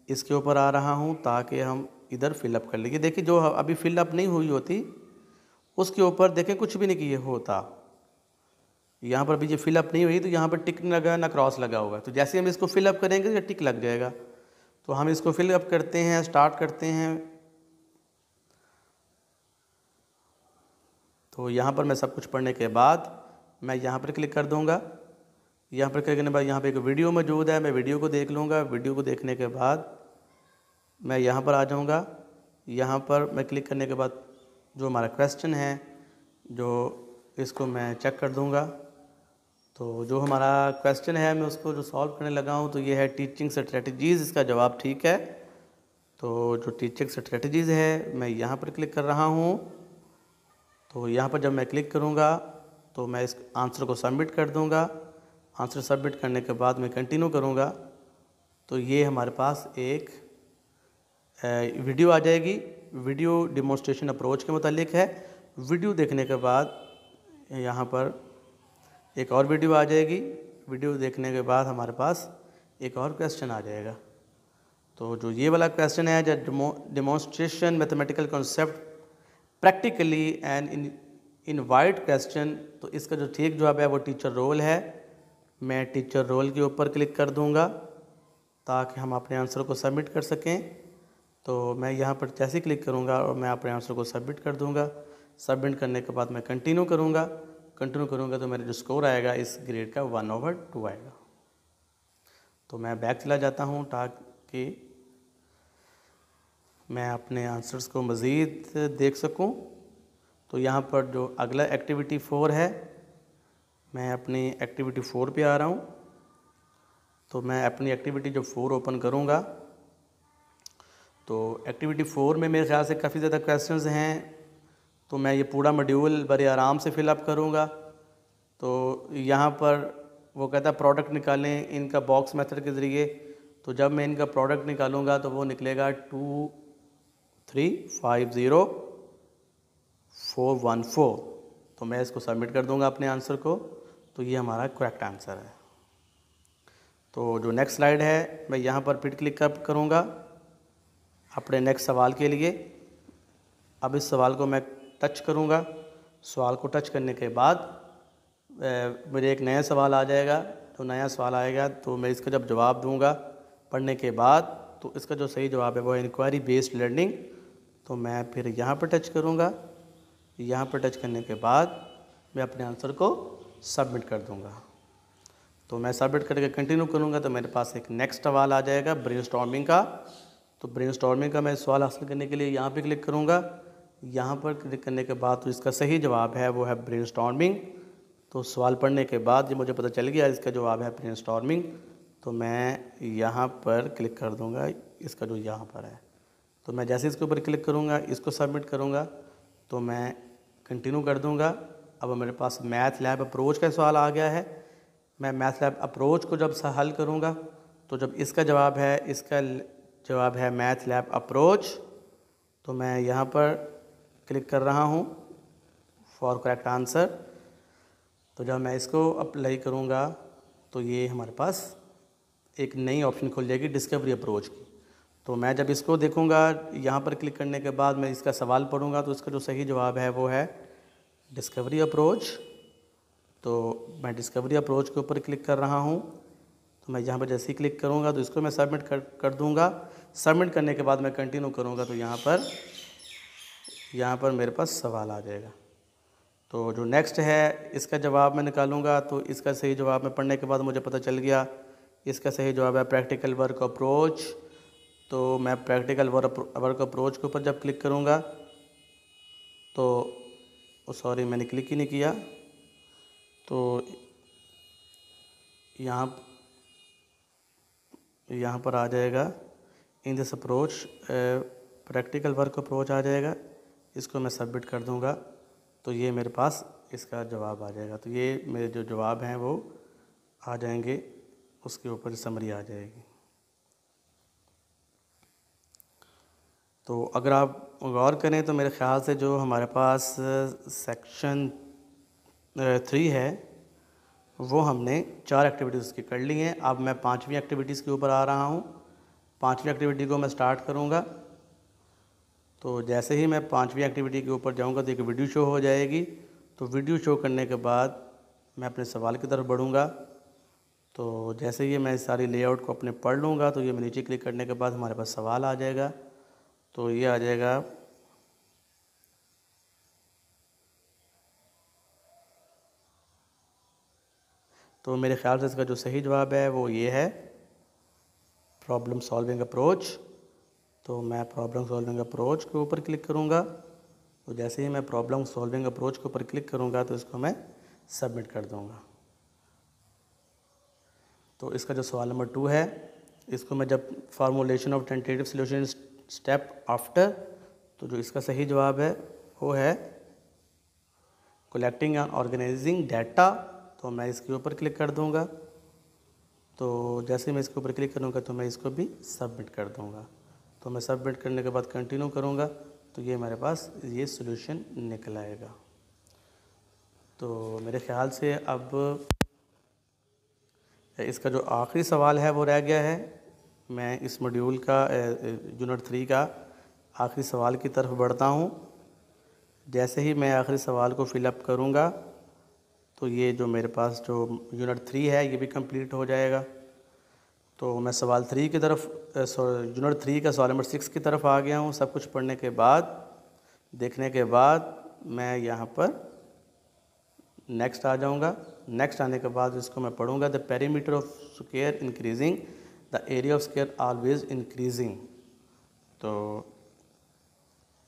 इसके ऊपर आ रहा हूँ ताकि हम इधर फिलअप कर लेंगे। देखिए जो अभी फिलअप नहीं हुई होती उसके ऊपर देखें कुछ भी नहीं किए होता। यहाँ पर भी ये फिलअप नहीं हुई तो यहाँ पर टिक नहीं लगा ना क्रॉस लगा होगा। तो जैसे हम इसको फिलअप करेंगे तो टिक लग जाएगा। तो हम इसको फिलअप करते हैं, स्टार्ट करते हैं। तो यहाँ पर मैं सब कुछ पढ़ने के बाद मैं यहाँ पर क्लिक कर दूँगा। यहाँ पर क्लिक करने के बाद यहाँ पे एक वीडियो मौजूद है, मैं वीडियो को देख लूँगा। वीडियो को देखने के बाद मैं यहाँ पर आ जाऊँगा। यहाँ पर मैं क्लिक करने के बाद जो हमारा क्वेश्चन है जो इसको मैं चेक कर दूँगा। तो जो हमारा क्वेश्चन है मैं उसको जो सॉल्व करने लगा हूँ तो ये है टीचिंग स्ट्रेटजीज़, इसका जवाब ठीक है। तो जो टीचिंग स्ट्रेटजीज़ है मैं यहाँ पर क्लिक कर रहा हूँ। तो यहाँ पर जब मैं क्लिक करूँगा तो मैं इस आंसर को सबमिट कर दूँगा। आंसर सबमिट करने के बाद मैं कंटिन्यू करूँगा तो ये हमारे पास एक वीडियो आ जाएगी। वीडियो डिमॉन्स्ट्रेशन अप्रोच के मुतालिक है। वीडियो देखने के बाद यहाँ पर एक और वीडियो आ जाएगी। वीडियो देखने के बाद हमारे पास एक और क्वेश्चन आ जाएगा। तो जो ये वाला क्वेश्चन है जो demonstration mathematical concept practically and in wide question, तो इसका जो ठीक जवाब है वो टीचर रोल है। मैं टीचर रोल के ऊपर क्लिक कर दूंगा ताकि हम अपने आंसर को सबमिट कर सकें। तो मैं यहाँ पर जैसे ही क्लिक करूँगा और मैं अपने आंसर को सबमिट कर दूँगा। सबमिट करने के बाद मैं कंटिन्यू करूँगा। कंटिन्यू करूँगा तो मेरा जो स्कोर आएगा इस ग्रेड का 1/2 आएगा। तो मैं बैक चला जाता हूँ ताकि मैं अपने आंसर्स को मज़ीद देख सकूँ। तो यहाँ पर जो अगला एक्टिविटी 4 है, मैं अपनी एक्टिविटी 4 पे आ रहा हूँ। तो मैं अपनी एक्टिविटी जो 4 ओपन करूँगा तो एक्टिविटी 4 में मेरे ख्याल से काफ़ी ज़्यादा क्वेश्चंस हैं। तो मैं ये पूरा मॉड्यूल बड़े आराम से फिलअप करूँगा। तो यहाँ पर वो कहता है प्रोडक्ट निकालें इनका बॉक्स मेथड के ज़रिए। तो जब मैं इनका प्रोडक्ट निकालूँगा तो वो निकलेगा 2350414। तो मैं इसको सबमिट कर दूँगा अपने आंसर को। तो ये हमारा करेक्ट आंसर है। तो जो नेक्स्ट स्लाइड है मैं यहाँ पर फिर क्लिक करूँगा अपने नेक्स्ट सवाल के लिए। अब इस सवाल को मैं टच करूँगा। सवाल को टच करने के बाद मुझे एक नया सवाल आ जाएगा। तो नया सवाल आएगा तो मैं इसका जब जवाब दूँगा पढ़ने के बाद तो इसका जो सही जवाब है वो है इंक्वायरी बेस्ड लर्निंग। तो मैं फिर यहाँ पर टच करूँगा। यहाँ पर टच करने के बाद मैं अपने आंसर को सबमिट कर दूँगा। तो मैं सबमिट करके कंटिन्यू करूँगा तो मेरे पास एक नेक्स्ट सवाल आ जाएगा ब्रेनस्टॉर्मिंग का। तो ब्रेनस्टॉर्मिंग का मैं सवाल हासिल करने के लिए यहाँ पे क्लिक करूँगा। यहाँ पर क्लिक करने के बाद तो इसका सही जवाब है वो है ब्रेनस्टॉर्मिंग। तो सवाल पढ़ने के बाद ये मुझे पता चल गया इसका जवाब है ब्रेनस्टॉर्मिंग। तो मैं यहाँ पर क्लिक कर दूँगा इसका जो यहाँ पर है। तो मैं जैसे इसके ऊपर क्लिक करूँगा इसको सबमिट करूँगा तो मैं कंटिन्यू कर दूँगा। अब मेरे पास मैथ लैब अप्रोच का सवाल आ गया है। मैं मैथ लैब अप्रोच को जब हल करूँगा तो जब इसका जवाब है मैथ लैब अप्रोच। तो मैं यहाँ पर क्लिक कर रहा हूँ फॉर करेक्ट आंसर। तो जब मैं इसको अप्लाई करूँगा तो ये हमारे पास एक नई ऑप्शन खुल जाएगी डिस्कवरी अप्रोच की। तो मैं जब इसको देखूँगा यहाँ पर क्लिक करने के बाद मैं इसका सवाल पढ़ूँगा तो इसका जो सही जवाब है वो है डिस्कवरी अप्रोच। तो मैं डिस्कवरी अप्रोच के ऊपर क्लिक कर रहा हूँ। तो मैं यहाँ पर जैसे ही क्लिक करूँगा तो इसको मैं सबमिट कर दूँगा। सबमिट करने के बाद मैं कंटिन्यू करूँगा तो यहाँ पर मेरे पास सवाल आ जाएगा। तो जो नेक्स्ट है इसका जवाब मैं निकालूंगा। तो इसका सही जवाब मैं पढ़ने के बाद मुझे पता चल गया इसका सही जवाब है प्रैक्टिकल वर्क अप्रोच। तो मैं प्रैक्टिकल वर्क अप्रोच के ऊपर जब क्लिक करूंगा तो सॉरी मैंने क्लिक ही नहीं किया। तो यहाँ पर आ जाएगा in this approach practical work approach आ जाएगा। इसको मैं सबमिट कर दूंगा तो ये मेरे पास इसका जवाब आ जाएगा। तो ये मेरे जो जवाब हैं वो आ जाएंगे, उसके ऊपर समरी आ जाएगी। तो अगर आप गौर करें तो मेरे ख़्याल से जो हमारे पास सेक्शन 3 है वो हमने 4 एक्टिविटीज़ की कर ली हैं। अब मैं 5वीं एक्टिविटीज़ के ऊपर आ रहा हूँ। 5वीं एक्टिविटी को मैं स्टार्ट करूँगा। तो जैसे ही मैं 5वीं एक्टिविटी के ऊपर जाऊँगा तो एक वीडियो शो हो जाएगी। तो वीडियो शो करने के बाद मैं अपने सवाल की तरफ बढ़ूँगा। तो जैसे ही मैं सारी लेआउट को अपने पढ़ लूँगा तो ये मैं नीचे क्लिक करने के बाद हमारे पास सवाल आ जाएगा। तो ये आ जाएगा तो मेरे ख़्याल से इसका जो सही जवाब है वो ये है, प्रॉब्लम सॉल्विंग अप्रोच। तो मैं प्रॉब्लम सॉल्विंग अप्रोच के ऊपर क्लिक करूँगा। तो जैसे ही मैं प्रॉब्लम सॉल्विंग अप्रोच के ऊपर क्लिक करूँगा तो इसको मैं सबमिट कर दूँगा। तो इसका जो सवाल नंबर 2 है, इसको मैं जब formulation of tentative solution step after, तो जो इसका सही जवाब है वो है कलेक्टिंग एंड ऑर्गेनाइजिंग डाटा। तो मैं इसके ऊपर क्लिक कर दूंगा। तो जैसे मैं इसके ऊपर क्लिक करूंगा तो मैं इसको भी सबमिट कर दूंगा। तो मैं सबमिट करने के बाद कंटिन्यू करूंगा तो ये मेरे पास ये सॉल्यूशन निकल आएगा। तो मेरे ख्याल से अब इसका जो आखिरी सवाल है वो रह गया है। मैं इस मॉड्यूल का यूनिट 3 का आखिरी सवाल की तरफ बढ़ता हूँ। जैसे ही मैं आखिरी सवाल को फिलअप करूँगा तो ये जो मेरे पास जो यूनिट 3 है ये भी कंप्लीट हो जाएगा। तो मैं सवाल 3 की तरफ यूनिट 3 का सवाल नंबर 6 की तरफ आ गया हूँ। सब कुछ पढ़ने के बाद, देखने के बाद मैं यहाँ पर नेक्स्ट आ जाऊँगा। नेक्स्ट आने के बाद इसको मैं पढ़ूँगा, the perimeter of square increasing, the area of square always increasing. तो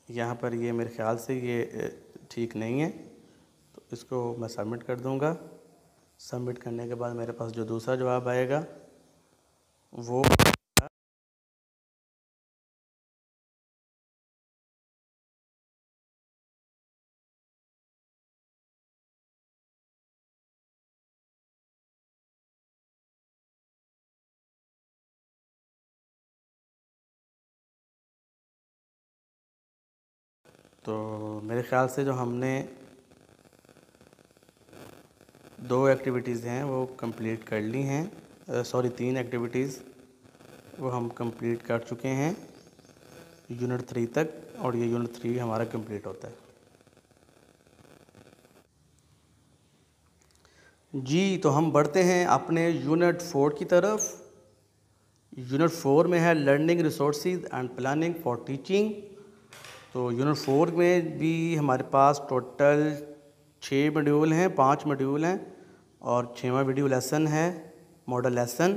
यहाँ पर ये मेरे ख्याल से ये ठीक नहीं है, तो इसको मैं सबमिट कर दूँगा। सबमिट करने के बाद मेरे पास जो दूसरा जवाब आएगा वो तो मेरे ख्याल से जो हमने 2 एक्टिविटीज़ हैं वो कंप्लीट कर ली हैं। सॉरी 3 एक्टिविटीज़ वो हम कंप्लीट कर चुके हैं यूनिट 3 तक, और ये यूनिट 3 हमारा कंप्लीट होता है। जी, तो हम बढ़ते हैं अपने यूनिट 4 की तरफ। यूनिट 4 में है learning resources and planning for teaching. तो यूनिट 4 में भी हमारे पास टोटल 6 मॉड्यूल हैं, 5 मॉड्यूल हैं और 6वां वीडियो लेसन है, मॉडल लेसन।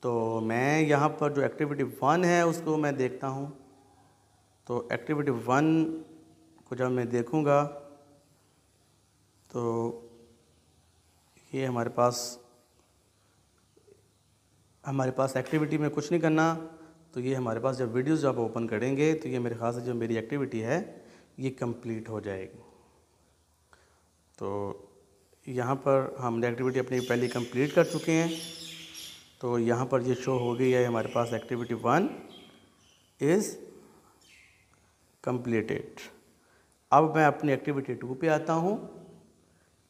तो मैं यहाँ पर जो एक्टिविटी 1 है उसको मैं देखता हूँ। तो एक्टिविटी 1 को जब मैं देखूँगा तो ये हमारे पास एक्टिविटी में कुछ नहीं करना। तो ये हमारे पास जब वीडियोस जब ओपन करेंगे तो ये मेरे ख्याल से जो मेरी एक्टिविटी है ये कंप्लीट हो जाएगी। तो यहाँ पर हमने एक्टिविटी अपनी पहले कंप्लीट कर चुके हैं। तो यहाँ पर ये शो हो गई है हमारे पास एक्टिविटी 1 इज़ कंप्लीटेड। अब मैं अपनी एक्टिविटी 2 पे आता हूँ।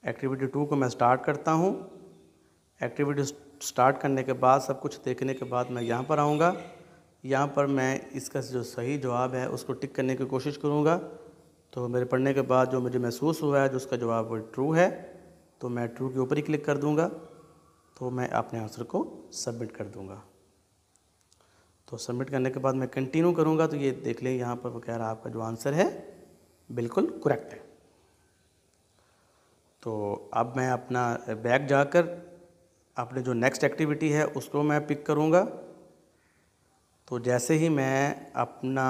एक्टिविटी 2 को मैं स्टार्ट करता हूँ। एक्टिविटी स्टार्ट करने के बाद, सब कुछ देखने के बाद मैं यहाँ पर आऊँगा। यहाँ पर मैं इसका जो सही जवाब है उसको टिक करने की कोशिश करूँगा। तो मेरे पढ़ने के बाद जो मुझे महसूस हुआ है जो उसका जवाब वो ट्रू है, तो मैं ट्रू के ऊपर ही क्लिक कर दूँगा। तो मैं अपने आंसर को सबमिट कर दूँगा। तो सबमिट करने के बाद मैं कंटिन्यू करूँगा। तो ये देख लें यहाँ पर वो कह रहा है आपका जो आंसर है बिल्कुल करेक्ट है। तो अब मैं अपना बैक जाकर अपने जो नेक्स्ट एक्टिविटी है उसको मैं पिक करूँगा। तो जैसे ही मैं अपना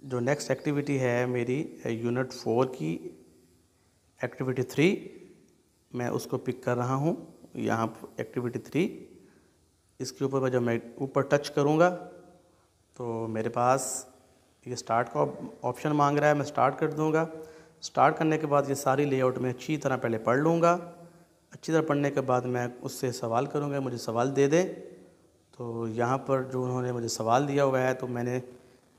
जो नेक्स्ट एक्टिविटी है मेरी यूनिट 4 की एक्टिविटी 3, मैं उसको पिक कर रहा हूँ। यहाँ एक्टिविटी 3, इसके ऊपर जब मैं ऊपर टच करूँगा तो मेरे पास ये स्टार्ट का ऑप्शन मांग रहा है, मैं स्टार्ट कर दूँगा। स्टार्ट करने के बाद ये सारी लेआउट में अच्छी तरह पहले पढ़ लूँगा। अच्छी तरह पढ़ने के बाद मैं उससे सवाल करूँगा, मुझे सवाल दे दे। तो यहाँ पर जो उन्होंने मुझे सवाल दिया हुआ है तो मैंने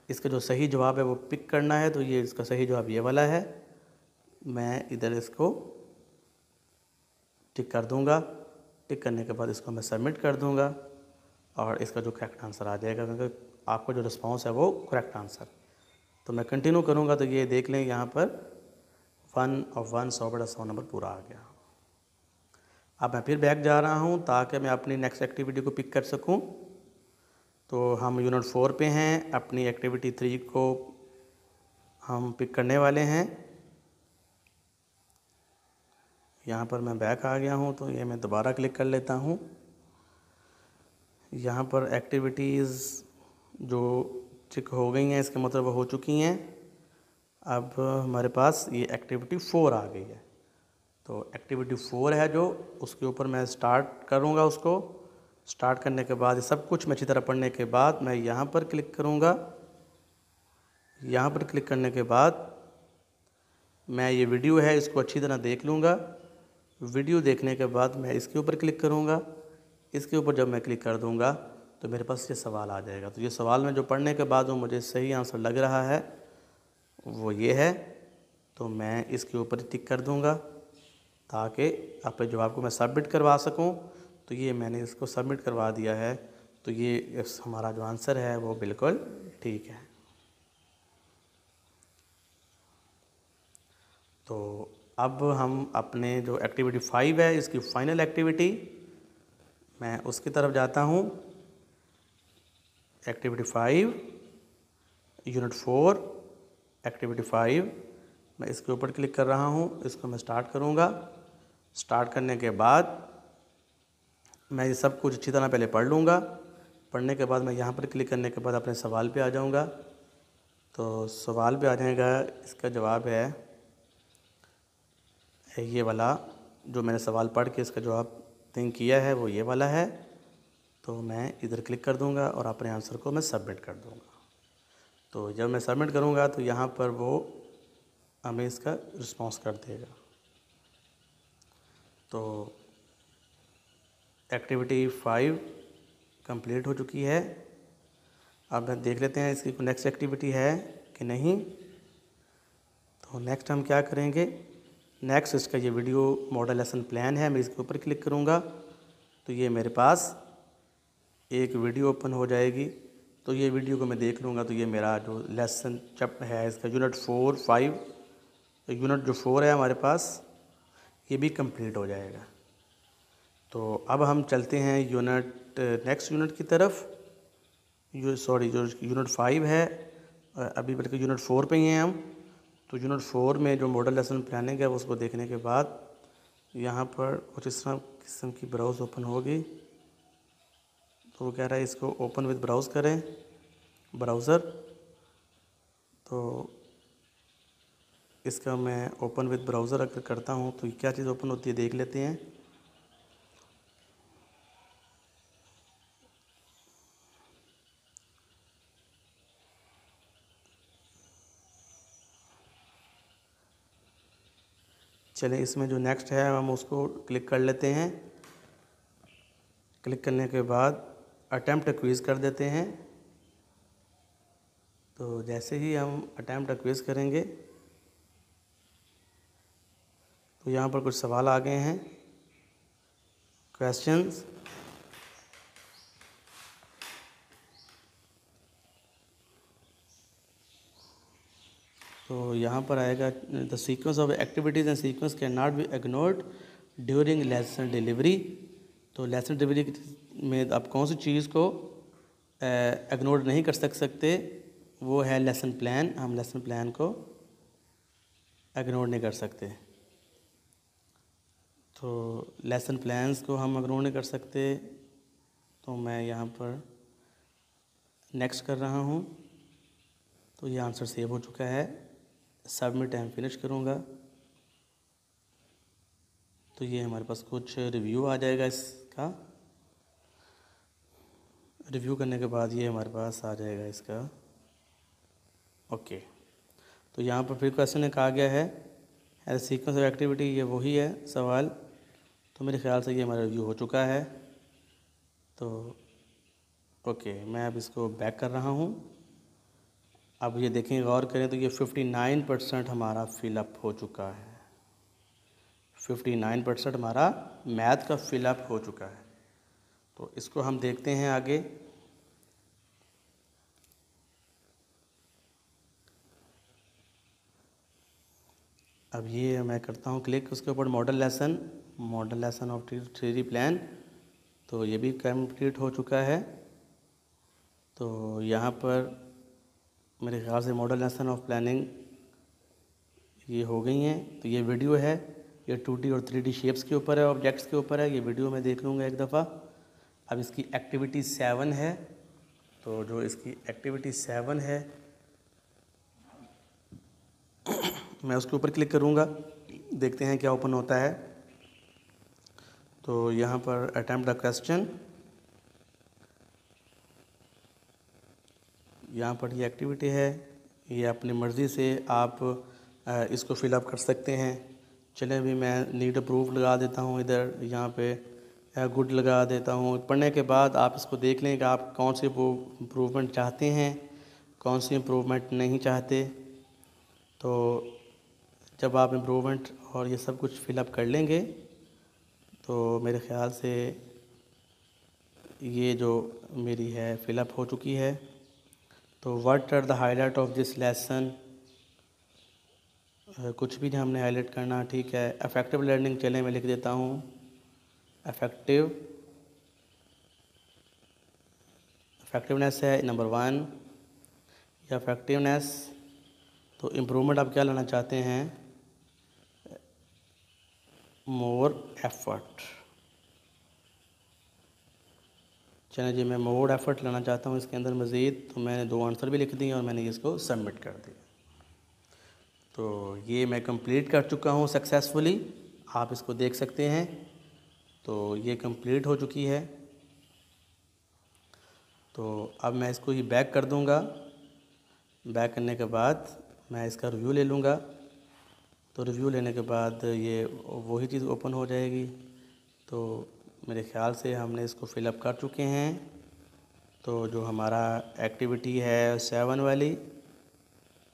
इसका जो सही जवाब है वो पिक करना है। तो ये इसका सही जवाब ये वाला है। मैं इधर इसको टिक कर दूँगा। टिक करने के बाद इसको मैं सबमिट कर दूँगा और इसका जो करेक्ट आंसर आ जाएगा, क्योंकि आपका जो रिस्पांस है वो करेक्ट आंसर। तो मैं कंटिन्यू करूँगा। तो ये देख लें यहाँ पर 1 और 1 100/100 नंबर पूरा आ गया। अब मैं फिर बैक जा रहा हूँ ताकि मैं अपनी नेक्स्ट एक्टिविटी को पिक कर सकूँ। तो हम यूनिट 4 पे हैं, अपनी एक्टिविटी 3 को हम पिक करने वाले हैं। यहाँ पर मैं बैक आ गया हूँ, तो ये मैं दोबारा क्लिक कर लेता हूँ। यहाँ पर एक्टिविटीज़ जो चेक हो गई हैं, इसका मतलब हो चुकी हैं। अब हमारे पास ये एक्टिविटी 4 आ गई है। तो एक्टिविटी 4 है जो, उसके ऊपर मैं स्टार्ट करूँगा। उसको स्टार्ट करने के बाद सब कुछ मैं अच्छी तरह पढ़ने के बाद मैं यहाँ पर क्लिक करूँगा। यहाँ पर क्लिक करने के बाद मैं ये वीडियो है इसको अच्छी तरह देख लूँगा। वीडियो देखने के बाद मैं इसके ऊपर क्लिक करूँगा। इसके ऊपर जब मैं क्लिक कर दूँगा तो मेरे पास ये सवाल आ जाएगा। तो ये सवाल में जो पढ़ने के बाद वो मुझे सही आंसर लग रहा है वो ये है, तो मैं इसके ऊपर टिक कर दूँगा ताकि अपने जवाब को मैं सबमिट करवा सकूँ। तो ये मैंने इसको सबमिट करवा दिया है। तो ये हमारा जो आंसर है वो बिल्कुल ठीक है। तो अब हम अपने जो एक्टिविटी 5 है इसकी फ़ाइनल एक्टिविटी, मैं उसकी तरफ जाता हूँ। एक्टिविटी 5 यूनिट 4 एक्टिविटी 5, मैं इसके ऊपर क्लिक कर रहा हूँ। इसको मैं स्टार्ट करूँगा। स्टार्ट करने के बाद मैं ये सब कुछ अच्छी तरह पहले पढ़ लूँगा। पढ़ने के बाद मैं यहाँ पर क्लिक करने के बाद अपने सवाल पे आ जाऊँगा। तो सवाल पे आ जाएगा, इसका जवाब है ये वाला, जो मैंने सवाल पढ़ के इसका जवाब थिंक किया है वो ये वाला है। तो मैं इधर क्लिक कर दूँगा और अपने आंसर को मैं सबमिट कर दूँगा। तो जब मैं सबमिट करूँगा तो यहाँ पर वो हमें इसका रिस्पॉन्स कर देगा। तो एक्टिविटी 5 कंप्लीट हो चुकी है। अब मैं देख लेते हैं इसकी कोई नेक्स्ट एक्टिविटी है कि नहीं। तो नेक्स्ट हम क्या करेंगे, नेक्स्ट इसका ये वीडियो मॉडल लेसन प्लान है, मैं इसके ऊपर क्लिक करूँगा तो ये मेरे पास एक वीडियो ओपन हो जाएगी। तो ये वीडियो को मैं देख लूँगा तो ये मेरा जो लेसन चैप्टर है इसका यूनिट 4 5, तो यूनिट जो 4 है हमारे पास ये भी कंप्लीट हो जाएगा। तो अब हम चलते हैं यूनिट नेक्स्ट यूनिट की तरफ। जो यूनिट 5 है, अभी बल्कि यूनिट 4 पे ही हैं हम। तो यूनिट 4 में जो मॉडल लेसन प्लानिंग है उसको देखने के बाद यहाँ पर कुछ इस तरह किस्म की ब्राउज़ ओपन होगी। तो वो कह रहा है इसको ओपन विद ब्राउज़ करें, ब्राउज़र। तो इसका मैं ओपन विद ब्राउज़र अगर करता हूँ तो क्या चीज़ ओपन होती है देख लेते हैं। चलें, इसमें जो नेक्स्ट है हम उसको क्लिक कर लेते हैं। क्लिक करने के बाद अटैम्प्ट क्विज़ कर देते हैं। तो जैसे ही हम अटैम्प्ट क्विज़ करेंगे तो यहाँ पर कुछ सवाल आ गए हैं, क्वेश्चंस। तो यहाँ पर आएगा the sequence of activities and sequence can not be ignored during lesson delivery. तो लेसन डिलीवरी में आप कौन सी चीज़ को इग्नोर नहीं कर सकते, वो है लेसन प्लान। हम लेसन प्लान को इग्नोर नहीं कर सकते। तो लेसन प्लान्स को हम इग्नोर नहीं कर सकते। तो मैं यहाँ पर नेक्स्ट कर रहा हूँ। तो ये आंसर सेव हो चुका है। सबमिट एंड फिनिश करूँगा तो ये हमारे पास कुछ रिव्यू आ जाएगा। इसका रिव्यू करने के बाद ये हमारे पास आ जाएगा इसका ओके। तो यहाँ पर फिर क्वेश्चन में कहा गया है एज सीक्वेंस ऑफ एक्टिविटी, ये वही है सवाल। तो मेरे ख्याल से ये हमारा रिव्यू हो चुका है। तो ओके, मैं अब इसको बैक कर रहा हूँ। अब ये देखें, गौर करें तो ये 59% हमारा फिलअप हो चुका है। 59% हमारा मैथ का फिलअप हो चुका है। तो इसको हम देखते हैं आगे। अब ये मैं करता हूँ क्लिक उसके ऊपर model lesson of 3D plan. तो ये भी कंप्लीट हो चुका है। तो यहाँ पर मेरे ख्याल से मॉडल लेसन ऑफ प्लानिंग ये हो गई हैं। तो ये वीडियो है ये 2D और 3D शेप्स के ऊपर है, ऑब्जेक्ट्स के ऊपर है। ये वीडियो में देख लूँगा एक दफ़ा। अब इसकी एक्टिविटी 7 है, तो जो इसकी एक्टिविटी 7 है मैं उसके ऊपर क्लिक करूँगा, देखते हैं क्या ओपन होता है। तो यहाँ पर अटेम्प्ट द क्वेश्चन, यहाँ पर ये एक्टिविटी है, ये अपनी मर्ज़ी से आप इसको फिलअप कर सकते हैं। चलें भी मैं नीड अप्रूव लगा देता हूँ, इधर यहाँ पे गुड लगा देता हूँ। पढ़ने के बाद आप इसको देख लें कि आप कौन सी इम्प्रूवमेंट चाहते हैं, कौन सी इम्प्रूवमेंट नहीं चाहते। तो जब आप इम्प्रूवमेंट और ये सब कुछ फिलअप कर लेंगे तो मेरे ख़्याल से ये जो मेरी है फिलअप हो चुकी है। तो what are the highlight of this lesson, कुछ भी नहीं हमने हाईलाइट करना, ठीक है। इफ़ेक्टिव लर्निंग, चलें मैं लिख देता हूँ इफ़ेक्टिवनेस है नंबर 1 या इफ़ेक्टिवनेस। तो इम्प्रूवमेंट आप क्या लाना चाहते हैं, मोर एफर्ट। चलें जी, मैं मोर एफर्ट लाना चाहता हूँ इसके अंदर मज़ीद। तो मैंने 2 आंसर भी लिख दिए और मैंने इसको सबमिट कर दिया। तो ये मैं कंप्लीट कर चुका हूँ सक्सेसफुली, आप इसको देख सकते हैं। तो ये कंप्लीट हो चुकी है। तो अब मैं इसको ही बैक कर दूँगा। बैक करने के बाद मैं इसका रिव्यू ले लूँगा। तो रिव्यू लेने के बाद ये वही चीज़ ओपन हो जाएगी। तो मेरे ख़्याल से हमने इसको फिलअप कर चुके हैं। तो जो हमारा एक्टिविटी है 7 वाली,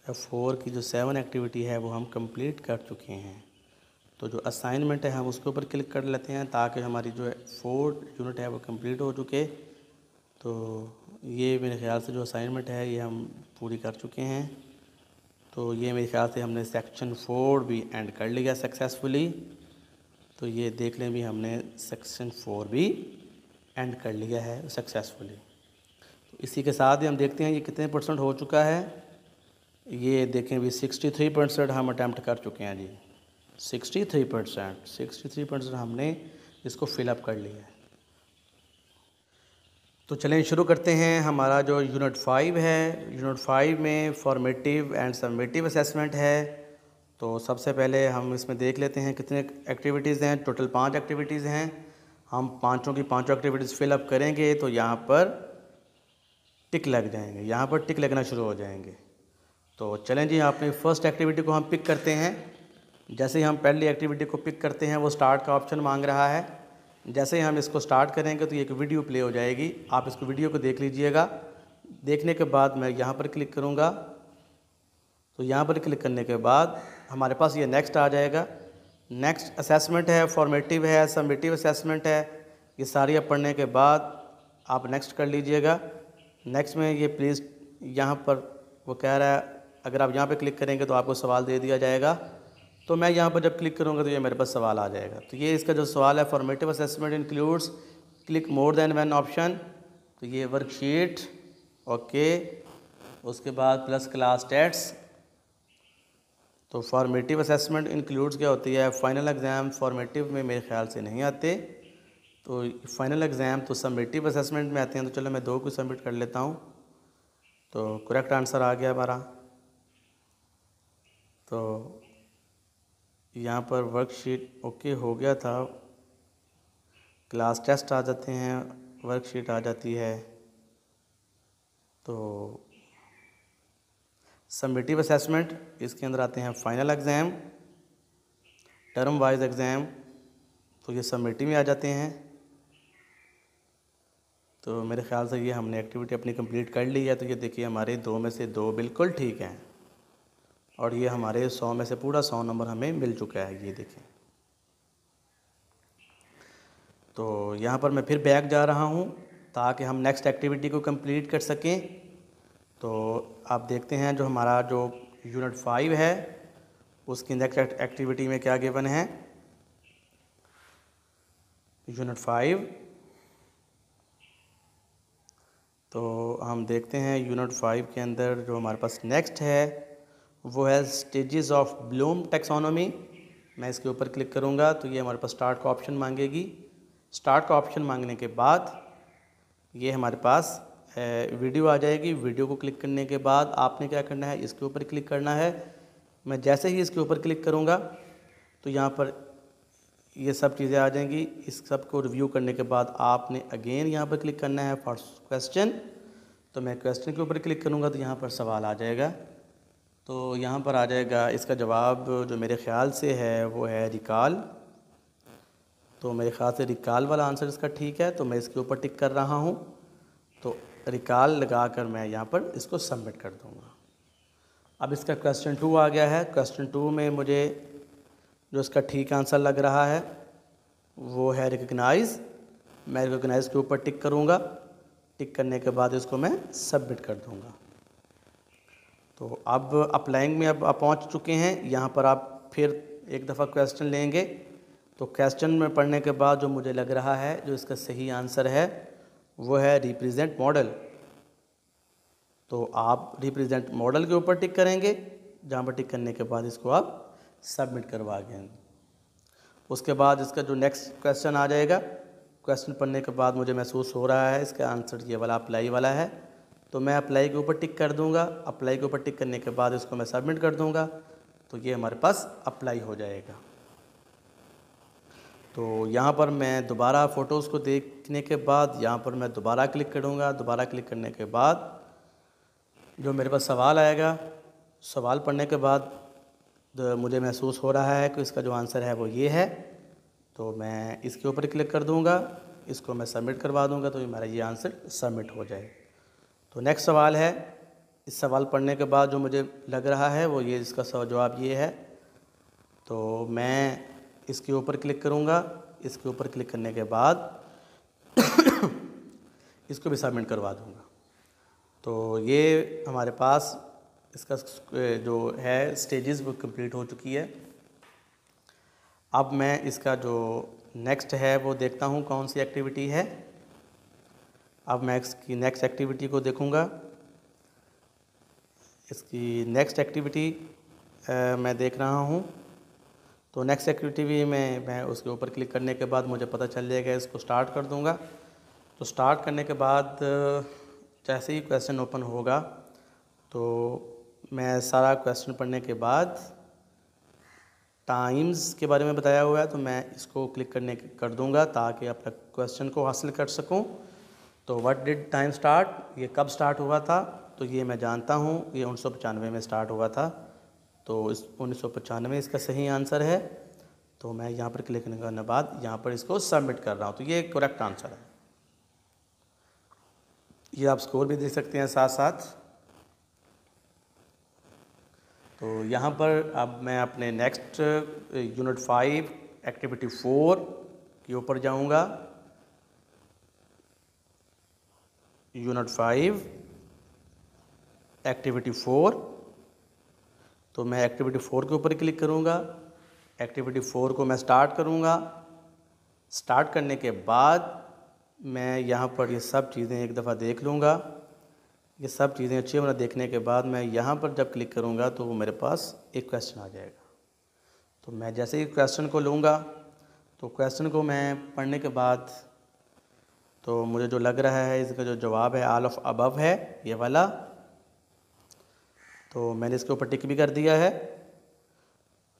4 की जो 7 एक्टिविटी है वो हम कंप्लीट कर चुके हैं। तो जो असाइनमेंट है हम उसके ऊपर क्लिक कर लेते हैं ताकि हमारी जो 4 यूनिट है वो कंप्लीट हो चुके। तो ये मेरे ख़्याल से जो असाइनमेंट है ये हम पूरी कर चुके हैं। तो ये मेरे ख्याल से हमने सेक्शन 4 भी एंड कर लिया सक्सेसफुली। तो ये देख लें भी हमने सेक्शन 4 भी एंड कर लिया है सक्सेसफुली। तो इसी के साथ ही हम देखते हैं ये कितने % हो चुका है। ये देखें भी 63% हम अटैम्प्ट कर चुके हैं जी। 63% हमने इसको फिलअप कर लिया है। तो चलें शुरू करते हैं। हमारा जो यूनिट 5 है, यूनिट 5 में फॉर्मेटिव एंड समेटिव असेसमेंट है। तो सबसे पहले हम इसमें देख लेते हैं कितने एक्टिविटीज़ हैं। टोटल 5 एक्टिविटीज़ हैं। हम पाँचों की पाँचों एक्टिविटीज़ फिलअप करेंगे तो यहाँ पर टिक लग जाएंगे, यहाँ पर टिक लगना शुरू हो जाएंगे। तो चलें जी, अपनी फ़र्स्ट एक्टिविटी को हम पिक करते हैं। जैसे ही हम पहली एक्टिविटी को पिक करते हैं वो स्टार्ट का ऑप्शन मांग रहा है। जैसे ही हम इसको स्टार्ट करेंगे तो ये एक वीडियो प्ले हो जाएगी, आप इसको वीडियो को देख लीजिएगा। देखने के बाद मैं यहाँ पर क्लिक करूँगा। तो यहाँ पर क्लिक करने के बाद हमारे पास ये नेक्स्ट आ जाएगा। नेक्स्ट असेसमेंट है, फॉर्मेटिव है, समेटिव असेसमेंट है। ये सारी आप पढ़ने के बाद आप नेक्स्ट कर लीजिएगा। नेक्स्ट में ये प्लीज़ यहाँ पर वो कह रहा है अगर आप यहाँ पर क्लिक करेंगे तो आपको सवाल दे दिया जाएगा। तो मैं यहाँ पर जब क्लिक करूँगा तो ये मेरे पास सवाल आ जाएगा। तो ये इसका जो सवाल है, formative assessment includes click more than one option. तो ये वर्कशीट, ओके, उसके बाद प्लस क्लास टेस्ट। तो फॉर्मेटिव असेसमेंट इंक्लूड्स क्या होती है, फाइनल एग्ज़ाम। फॉर्मेटिव में मेरे ख्याल से नहीं आते, तो फाइनल एग्ज़ाम तो समेटिव असेसमेंट में आते हैं। तो चलो मैं 2 को सबमिट कर लेता हूँ। तो करेक्ट आंसर आ गया हमारा। तो यहाँ पर वर्कशीट ओके हो गया था, क्लास टेस्ट आ जाते हैं, वर्कशीट आ जाती है। तो समेटिव असेसमेंट इसके अंदर आते हैं final exam, term wise exam. तो ये समेटिव में आ जाते हैं। तो मेरे ख़्याल से ये हमने एक्टिविटी अपनी कंप्लीट कर ली है। तो ये देखिए हमारे 2 में से 2 बिल्कुल ठीक हैं और ये हमारे 100 में से पूरा 100 नंबर हमें मिल चुका है, ये देखें। तो यहाँ पर मैं फिर बैक जा रहा हूँ ताकि हम नेक्स्ट एक्टिविटी को कंप्लीट कर सकें। तो आप देखते हैं जो हमारा जो यूनिट 5 है उसकी नेक्स्ट एक्टिविटी में क्या गिवन है। यूनिट 5, तो हम देखते हैं यूनिट 5 के अंदर जो हमारे पास नेक्स्ट है वो है स्टेजेस ऑफ ब्लूम टैक्सोनॉमी। मैं इसके ऊपर क्लिक करूँगा तो ये हमारे पास स्टार्ट का ऑप्शन मांगेगी। स्टार्ट का ऑप्शन मांगने के बाद ये हमारे पास वीडियो आ जाएगी। वीडियो को क्लिक करने के बाद आपने क्या करना है, इसके ऊपर क्लिक करना है। मैं जैसे ही इसके ऊपर क्लिक करूँगा तो यहाँ पर ये सब चीज़ें आ जाएंगी। इस सब को रिव्यू करने के बाद आपने अगेन यहाँ पर क्लिक करना है फॉर क्वेश्चन। तो मैं क्वेश्चन के ऊपर क्लिक करूँगा तो यहाँ पर सवाल आ जाएगा। तो यहाँ पर आ जाएगा इसका जवाब जो मेरे ख़्याल से है वो है रिकॉल। तो मेरे ख़्याल से रिकॉल वाला आंसर इसका ठीक है, तो मैं इसके ऊपर टिक कर रहा हूँ। तो रिकॉल लगा कर मैं यहाँ पर इसको सबमिट कर दूँगा। अब इसका क्वेश्चन 2 आ गया है। क्वेश्चन 2 में मुझे जो इसका ठीक आंसर लग रहा है वो है रिकग्नाइज़। मैं रिकग्नाइज़ के ऊपर टिक करूँगा। टिक करने के बाद इसको मैं सबमिट कर दूँगा। तो अब अप्लाइंग में अब आप पहुँच चुके हैं। यहाँ पर आप फिर एक दफ़ा क्वेश्चन लेंगे। तो क्वेश्चन में पढ़ने के बाद जो मुझे लग रहा है जो इसका सही आंसर है वो है रिप्रेजेंट मॉडल। तो आप रिप्रेजेंट मॉडल के ऊपर टिक करेंगे। जहाँ पर टिक करने के बाद इसको आप सबमिट करवा देंगे। उसके बाद इसका जो नेक्स्ट क्वेश्चन आ जाएगा, क्वेश्चन पढ़ने के बाद मुझे महसूस हो रहा है इसका आंसर ये वाला अप्लाई वाला है। तो मैं अप्लाई के ऊपर टिक कर दूंगा। अप्लाई के ऊपर टिक करने के बाद इसको मैं सबमिट कर दूंगा। तो ये हमारे पास अप्लाई हो जाएगा। तो यहाँ पर मैं दोबारा फ़ोटोज़ को देखने के बाद यहाँ पर मैं दोबारा क्लिक करूँगा। दोबारा क्लिक करने के बाद जो मेरे पास सवाल आएगा, सवाल पढ़ने के बाद मुझे महसूस हो रहा है कि इसका जो आंसर है वो ये है। तो मैं इसके ऊपर क्लिक कर दूंगा, इसको मैं सबमिट करवा दूंगा। तो मेरा ये आंसर सबमिट हो जाए। तो नेक्स्ट सवाल है। इस सवाल पढ़ने के बाद जो मुझे लग रहा है वो ये इसका जवाब ये है। तो मैं इसके ऊपर क्लिक करूंगा। इसके ऊपर क्लिक करने के बाद इसको भी सबमिट करवा दूंगा। तो ये हमारे पास इसका जो है स्टेजेस वो कंप्लीट हो चुकी है। अब मैं इसका जो नेक्स्ट है वो देखता हूँ कौन सी एक्टिविटी है। अब मैं इसकी नेक्स्ट एक्टिविटी को देखूँगा। इसकी नेक्स्ट एक्टिविटी मैं देख रहा हूँ। तो नेक्स्ट एक्टिविटी भी मैं उसके ऊपर क्लिक करने के बाद मुझे पता चल जाएगा। इसको स्टार्ट कर दूँगा। तो स्टार्ट करने के बाद जैसे ही क्वेश्चन ओपन होगा तो मैं सारा क्वेश्चन पढ़ने के बाद टाइम्स के बारे में बताया हुआ है तो मैं इसको क्लिक कर दूंगा ताकि अपना क्वेश्चन को हासिल कर सकूं। तो व्हाट डिड टाइम स्टार्ट, ये कब स्टार्ट हुआ था, तो ये मैं जानता हूं ये 1995 में स्टार्ट हुआ था। तो इस 1995 इसका सही आंसर है। तो मैं यहाँ पर क्लिक करने के बाद यहाँ पर इसको सबमिट कर रहा हूँ। तो ये करेक्ट आंसर है। ये आप स्कोर भी देख सकते हैं साथ साथ। तो यहाँ पर अब मैं अपने नेक्स्ट यूनिट 5 एक्टिविटी 4 के ऊपर जाऊँगा। Unit 5 activity 4। तो मैं एक्टिविटी 4 के ऊपर क्लिक करूँगा। एक्टिविटी 4 को मैं स्टार्ट करूँगा। स्टार्ट करने के बाद मैं यहाँ पर ये सब चीज़ें एक दफ़ा देख लूँगा। ये सब चीज़ें अच्छी तरह देखने के बाद मैं यहाँ पर जब क्लिक करूँगा तो वो मेरे पास एक क्वेश्चन आ जाएगा। तो मैं जैसे ही क्वेश्चन को लूँगा तो क्वेश्चन को मैं पढ़ने के बाद तो मुझे जो लग रहा है इसका जो जवाब है ऑल ऑफ अबव है ये वाला। तो मैंने इसके ऊपर टिक भी कर दिया है।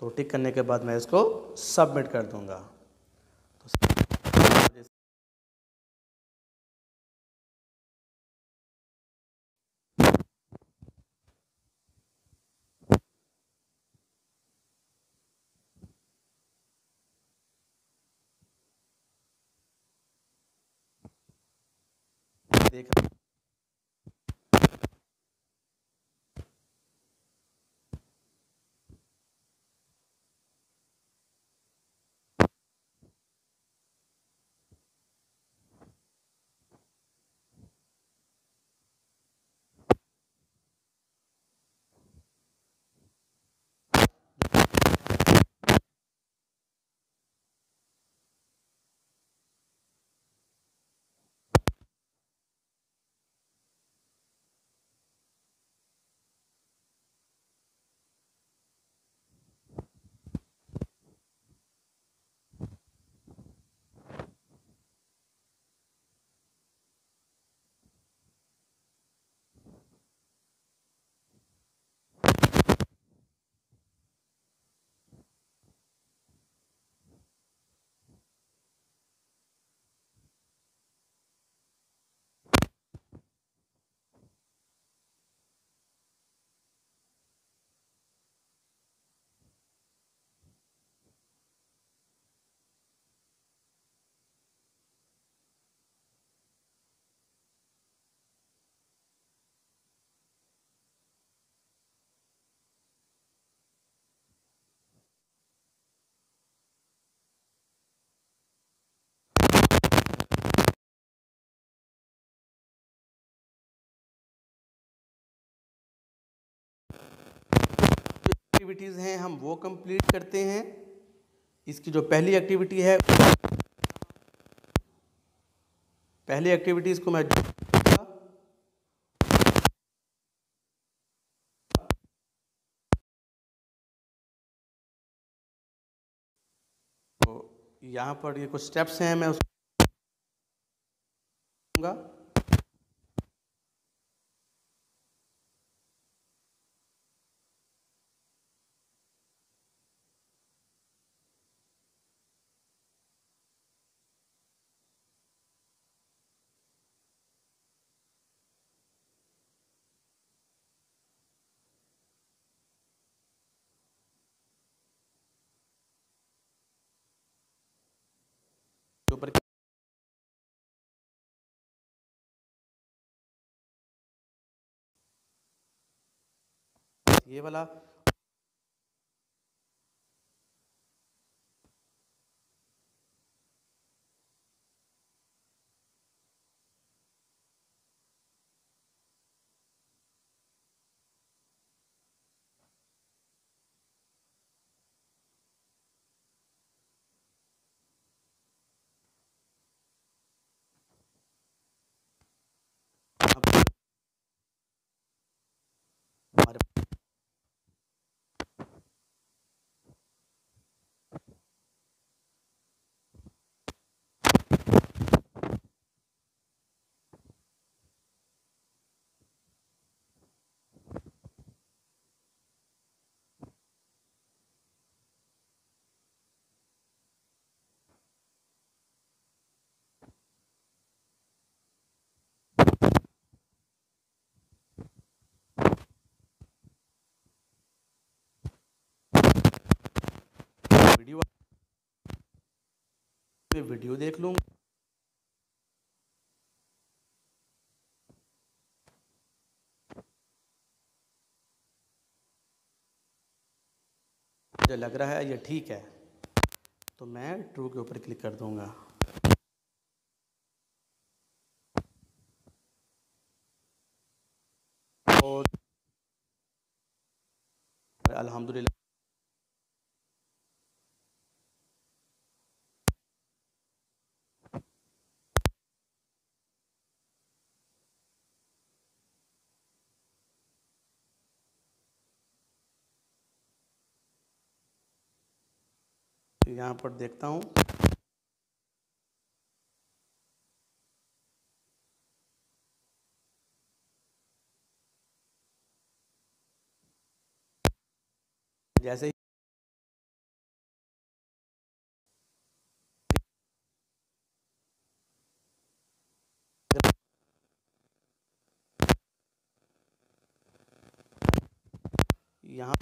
तो टिक करने के बाद मैं इसको सबमिट कर दूँगा। तो देख एक्टिविटीज़ हैं हम वो कंप्लीट करते हैं। इसकी जो पहली एक्टिविटी है, पहली एक्टिविटीज़ को मैं तो यहाँ पर ये कुछ स्टेप्स हैं, मैं उसको ऊपर ये वाला हमारे वीडियो देख लूँ। मुझे लग रहा है ये ठीक है, तो मैं ट्रू के ऊपर क्लिक कर दूंगा। और अल्हम्दुलिल्लाह यहाँ पर देखता हूँ। जैसे ही यहाँ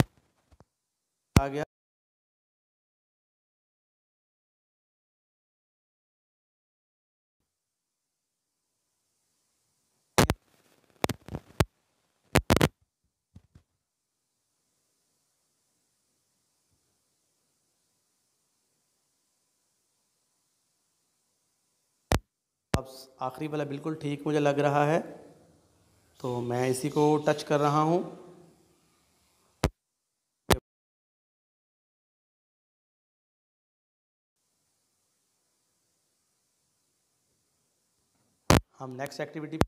आ गया, अब आखिरी वाला बिल्कुल ठीक मुझे लग रहा है, तो मैं इसी को टच कर रहा हूँ। हम नेक्स्ट एक्टिविटी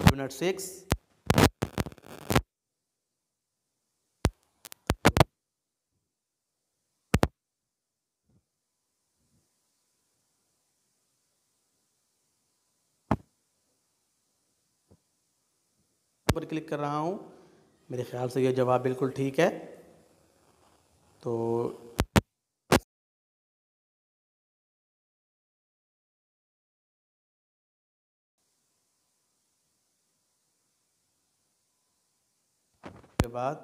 यूनिट 6 पर क्लिक कर रहा हूँ। मेरे ख्याल से ये जवाब बिल्कुल ठीक है। तो के बाद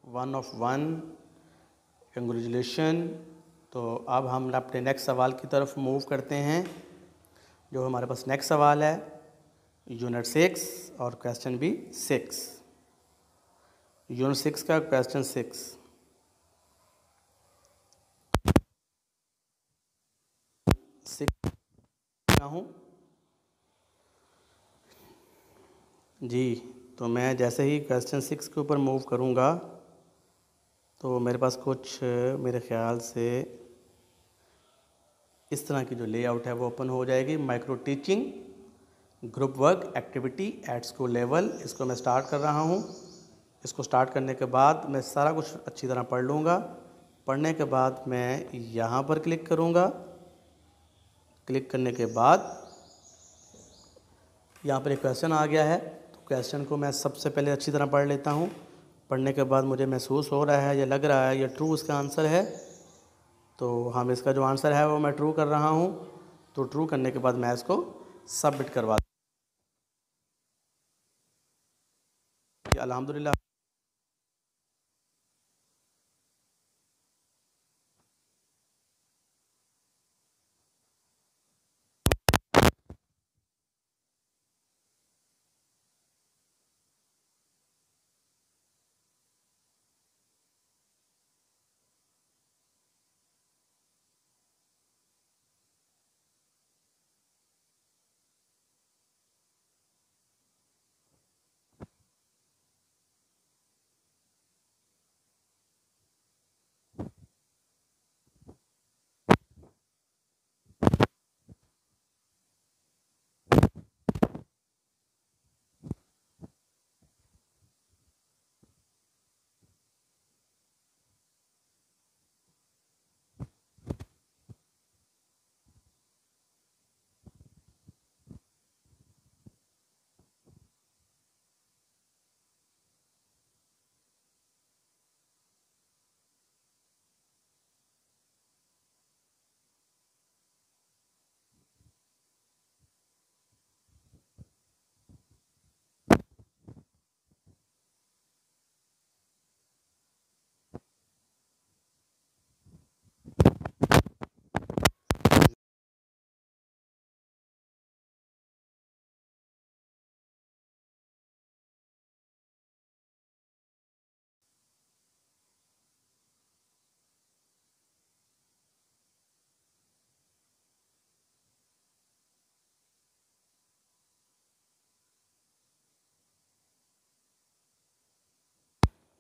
1 of 1 कंग्रेचुलेशन तो अब हम अपने नेक्स्ट सवाल की तरफ मूव करते हैं। जो हमारे पास नेक्स्ट सवाल है यूनिट 6 और क्वेश्चन भी 6। यूनिट 6 का क्वेश्चन 6। हूँ जी। तो मैं जैसे ही क्वेश्चन 6 के ऊपर मूव करूँगा तो मेरे पास कुछ मेरे ख्याल से इस तरह की जो लेआउट है वो ओपन हो जाएगी। Micro teaching group work activity at school level, इसको मैं स्टार्ट कर रहा हूँ। इसको स्टार्ट करने के बाद मैं सारा कुछ अच्छी तरह पढ़ लूँगा। पढ़ने के बाद मैं यहाँ पर क्लिक करूँगा। क्लिक करने के बाद यहाँ पर एक क्वेश्चन आ गया है, तो क्वेश्चन को मैं सबसे पहले अच्छी तरह पढ़ लेता हूँ। पढ़ने के बाद मुझे महसूस हो रहा है, ये लग रहा है ये ट्रू इसका आंसर है, तो हम इसका जो आंसर है वो मैं ट्रू कर रहा हूँ। तो ट्रू करने के बाद मैं इसको सबमिट करवा अल्हम्दुलिल्लाह।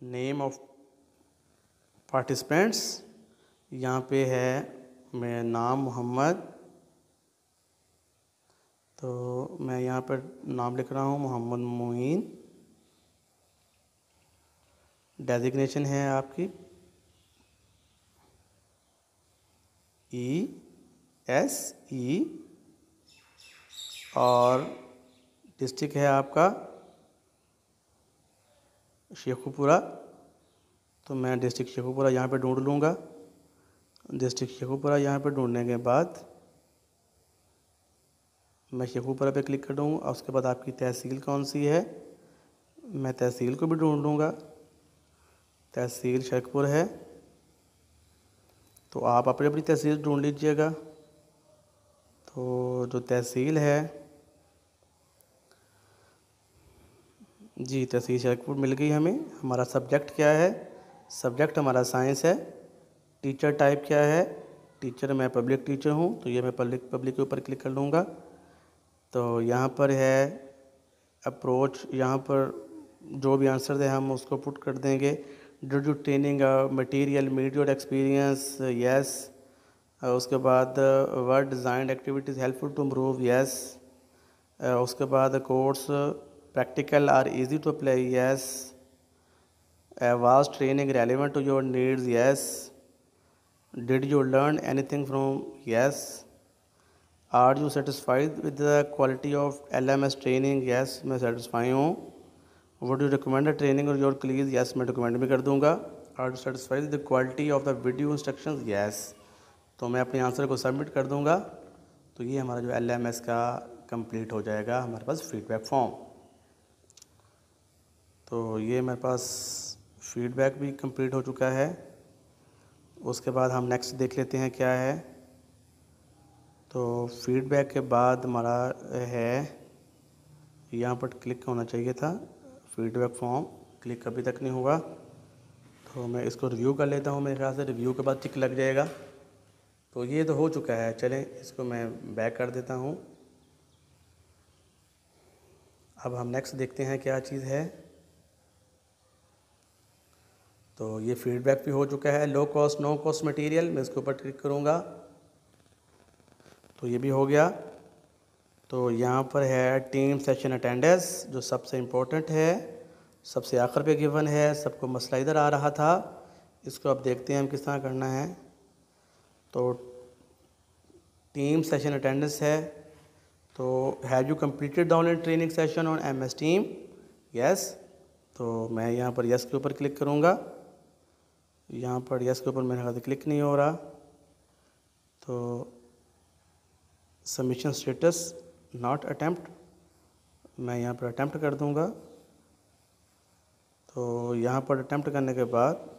नेम ऑफ पार्टिसिपेंट्स यहाँ पे है, मेरा नाम मोहम्मद, तो मैं यहाँ पर नाम लिख रहा हूँ मोहम्मद मोइन। डेजिग्नेशन है आपकी ESE और डिस्ट्रिक्ट है आपका शेखुपुरा, तो मैं डिस्ट्रिक्ट शेखुपुरा यहाँ पे ढूंढ लूँगा। डिस्ट्रिक्ट शेखुपुरा यहाँ पे ढूंढने के बाद मैं शेखुपुरा पे क्लिक कर दूँगा और उसके बाद आपकी तहसील कौन सी है, मैं तहसील को भी ढूंढ लूँगा। तहसील शेखपुर है, तो आप अपनी अपनी तहसील ढूंढ लीजिएगा। तो जो तहसील है जी, तहसील शेखपुर मिल गई हमें। हमारा सब्जेक्ट क्या है, सब्जेक्ट हमारा साइंस है। टीचर टाइप क्या है, टीचर मैं पब्लिक टीचर हूँ, तो ये मैं पब्लिक के ऊपर क्लिक कर लूँगा। तो यहाँ पर है अप्रोच, यहाँ पर जो भी आंसर है हम उसको पुट कर देंगे। Did you training material meet your experience, yes. उसके बाद word design activities helpful to improve, yes. उसके बाद course practical are easy to apply, yes. Was training relevant to your needs, yes. Did you learn anything from, yes. Are you satisfied with the quality of LMS training, yes मैं satisfy हूँ। Would you recommend training और your colleague, yes मैं recommend भी कर दूँगा। Are you satisfied with the quality of the video instructions, yes. तो मैं अपने आंसर को सबमिट कर दूँगा। तो ये हमारा जो LMS का कंप्लीट हो जाएगा हमारे पास फीडबैक फॉर्म। तो ये मेरे पास फीडबैक भी कंप्लीट हो चुका है। उसके बाद हम नेक्स्ट देख लेते हैं क्या है। तो फीडबैक के बाद हमारा है, यहाँ पर क्लिक होना चाहिए था, फीडबैक फॉर्म, क्लिक अभी तक नहीं हुआ। तो मैं इसको रिव्यू कर लेता हूँ, मेरे ख्याल से रिव्यू के बाद टिक लग जाएगा। तो ये तो हो चुका है, चलें इसको मैं बैक कर देता हूँ। अब हम नेक्स्ट देखते हैं क्या चीज़ है। तो ये फीडबैक भी हो चुका है, low cost no cost material, मैं इसके ऊपर क्लिक करूँगा तो ये भी हो गया। तो यहाँ पर है टीम सेशन अटेंडेंस, जो सबसे इम्पोर्टेंट है, सबसे आखिर पे गिवन है, सबको मसला इधर आ रहा था। इसको अब देखते हैं हम किस तरह करना है। तो टीम सेशन अटेंडेंस है, तो have you completed the online training session on MS team, yes. तो मैं यहाँ पर यस के ऊपर क्लिक करूँगा। यहाँ पर यस के ऊपर मेरे ख्याल से क्लिक नहीं हो रहा। तो सबमिशन स्टेटस नॉट अटैम्प्ट, मैं यहाँ पर अटैम्प्ट कर दूँगा। तो यहाँ पर अटैम्प्ट करने के बाद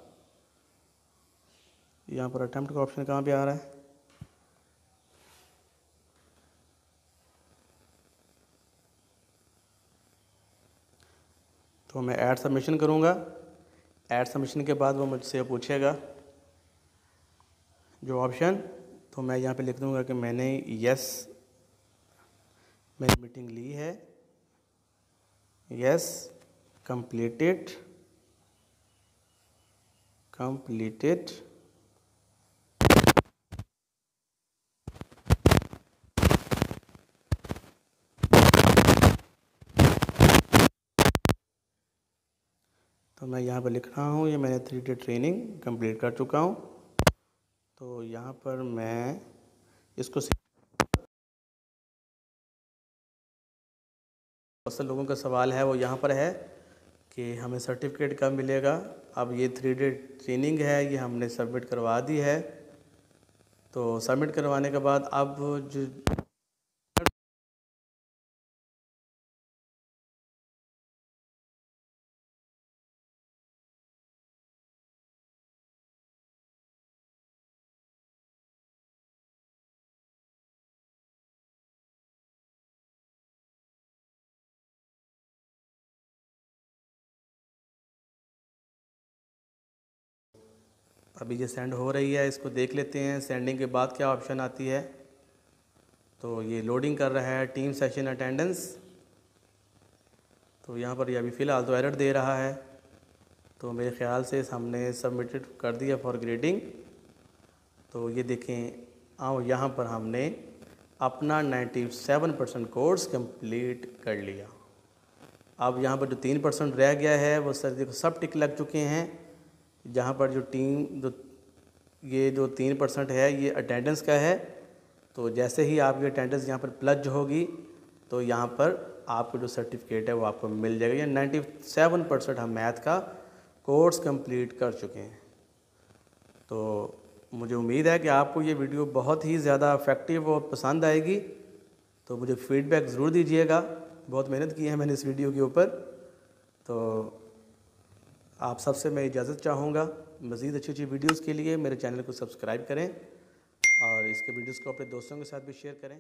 यहाँ पर अटैम्प्ट का ऑप्शन कहाँ पे आ रहा है? तो मैं ऐड सबमिशन करूँगा। ऐड सबमिशन के बाद वो मुझसे पूछेगा जो ऑप्शन, तो मैं यहाँ पे लिख दूँगा कि मैंने यस, मैंने मीटिंग ली है, यस, कंप्लीटेड, तो मैं यहाँ पर लिख रहा हूँ ये मैंने 3 डे ट्रेनिंग कंप्लीट कर चुका हूँ। तो यहाँ पर मैं इसको, बहुत से लोगों का सवाल है वो यहाँ पर है कि हमें सर्टिफिकेट कब मिलेगा। अब ये 3 डे ट्रेनिंग है, ये हमने सबमिट करवा दी है। तो सबमिट करवाने के बाद अब जो अभी ये सेंड हो रही है, इसको देख लेते हैं सेंडिंग के बाद क्या ऑप्शन आती है। तो ये लोडिंग कर रहा है टीम सेशन अटेंडेंस। तो यहाँ पर ये अभी फ़िलहाल तो एरर दे रहा है। तो मेरे ख़्याल से हमने सबमिटेड कर दिया फॉर ग्रेडिंग। तो ये देखें, आओ यहाँ पर हमने अपना 97% कोर्स कंप्लीट कर लिया। अब यहाँ पर जो 3% रह गया है वो सर देखो सब टिक लग चुके हैं। जहाँ पर जो ये जो 3% है ये अटेंडेंस का है। तो जैसे ही आपकी अटेंडेंस यहाँ पर प्लस होगी तो यहाँ पर आपको जो सर्टिफिकेट है वो आपको मिल जाएगा। ये 97% हम मैथ का कोर्स कंप्लीट कर चुके हैं। तो मुझे उम्मीद है कि आपको ये वीडियो बहुत ही ज़्यादा इफ़ेक्टिव और पसंद आएगी। तो मुझे फ़ीडबैक ज़रूर दीजिएगा, बहुत मेहनत की है मैंने इस वीडियो के ऊपर। तो आप सबसे मैं इजाज़त चाहूँगा, मज़ीद अच्छी अच्छी वीडियोज़ के लिए मेरे चैनल को सब्सक्राइब करें और इसके वीडियोज़ को अपने दोस्तों के साथ भी शेयर करें।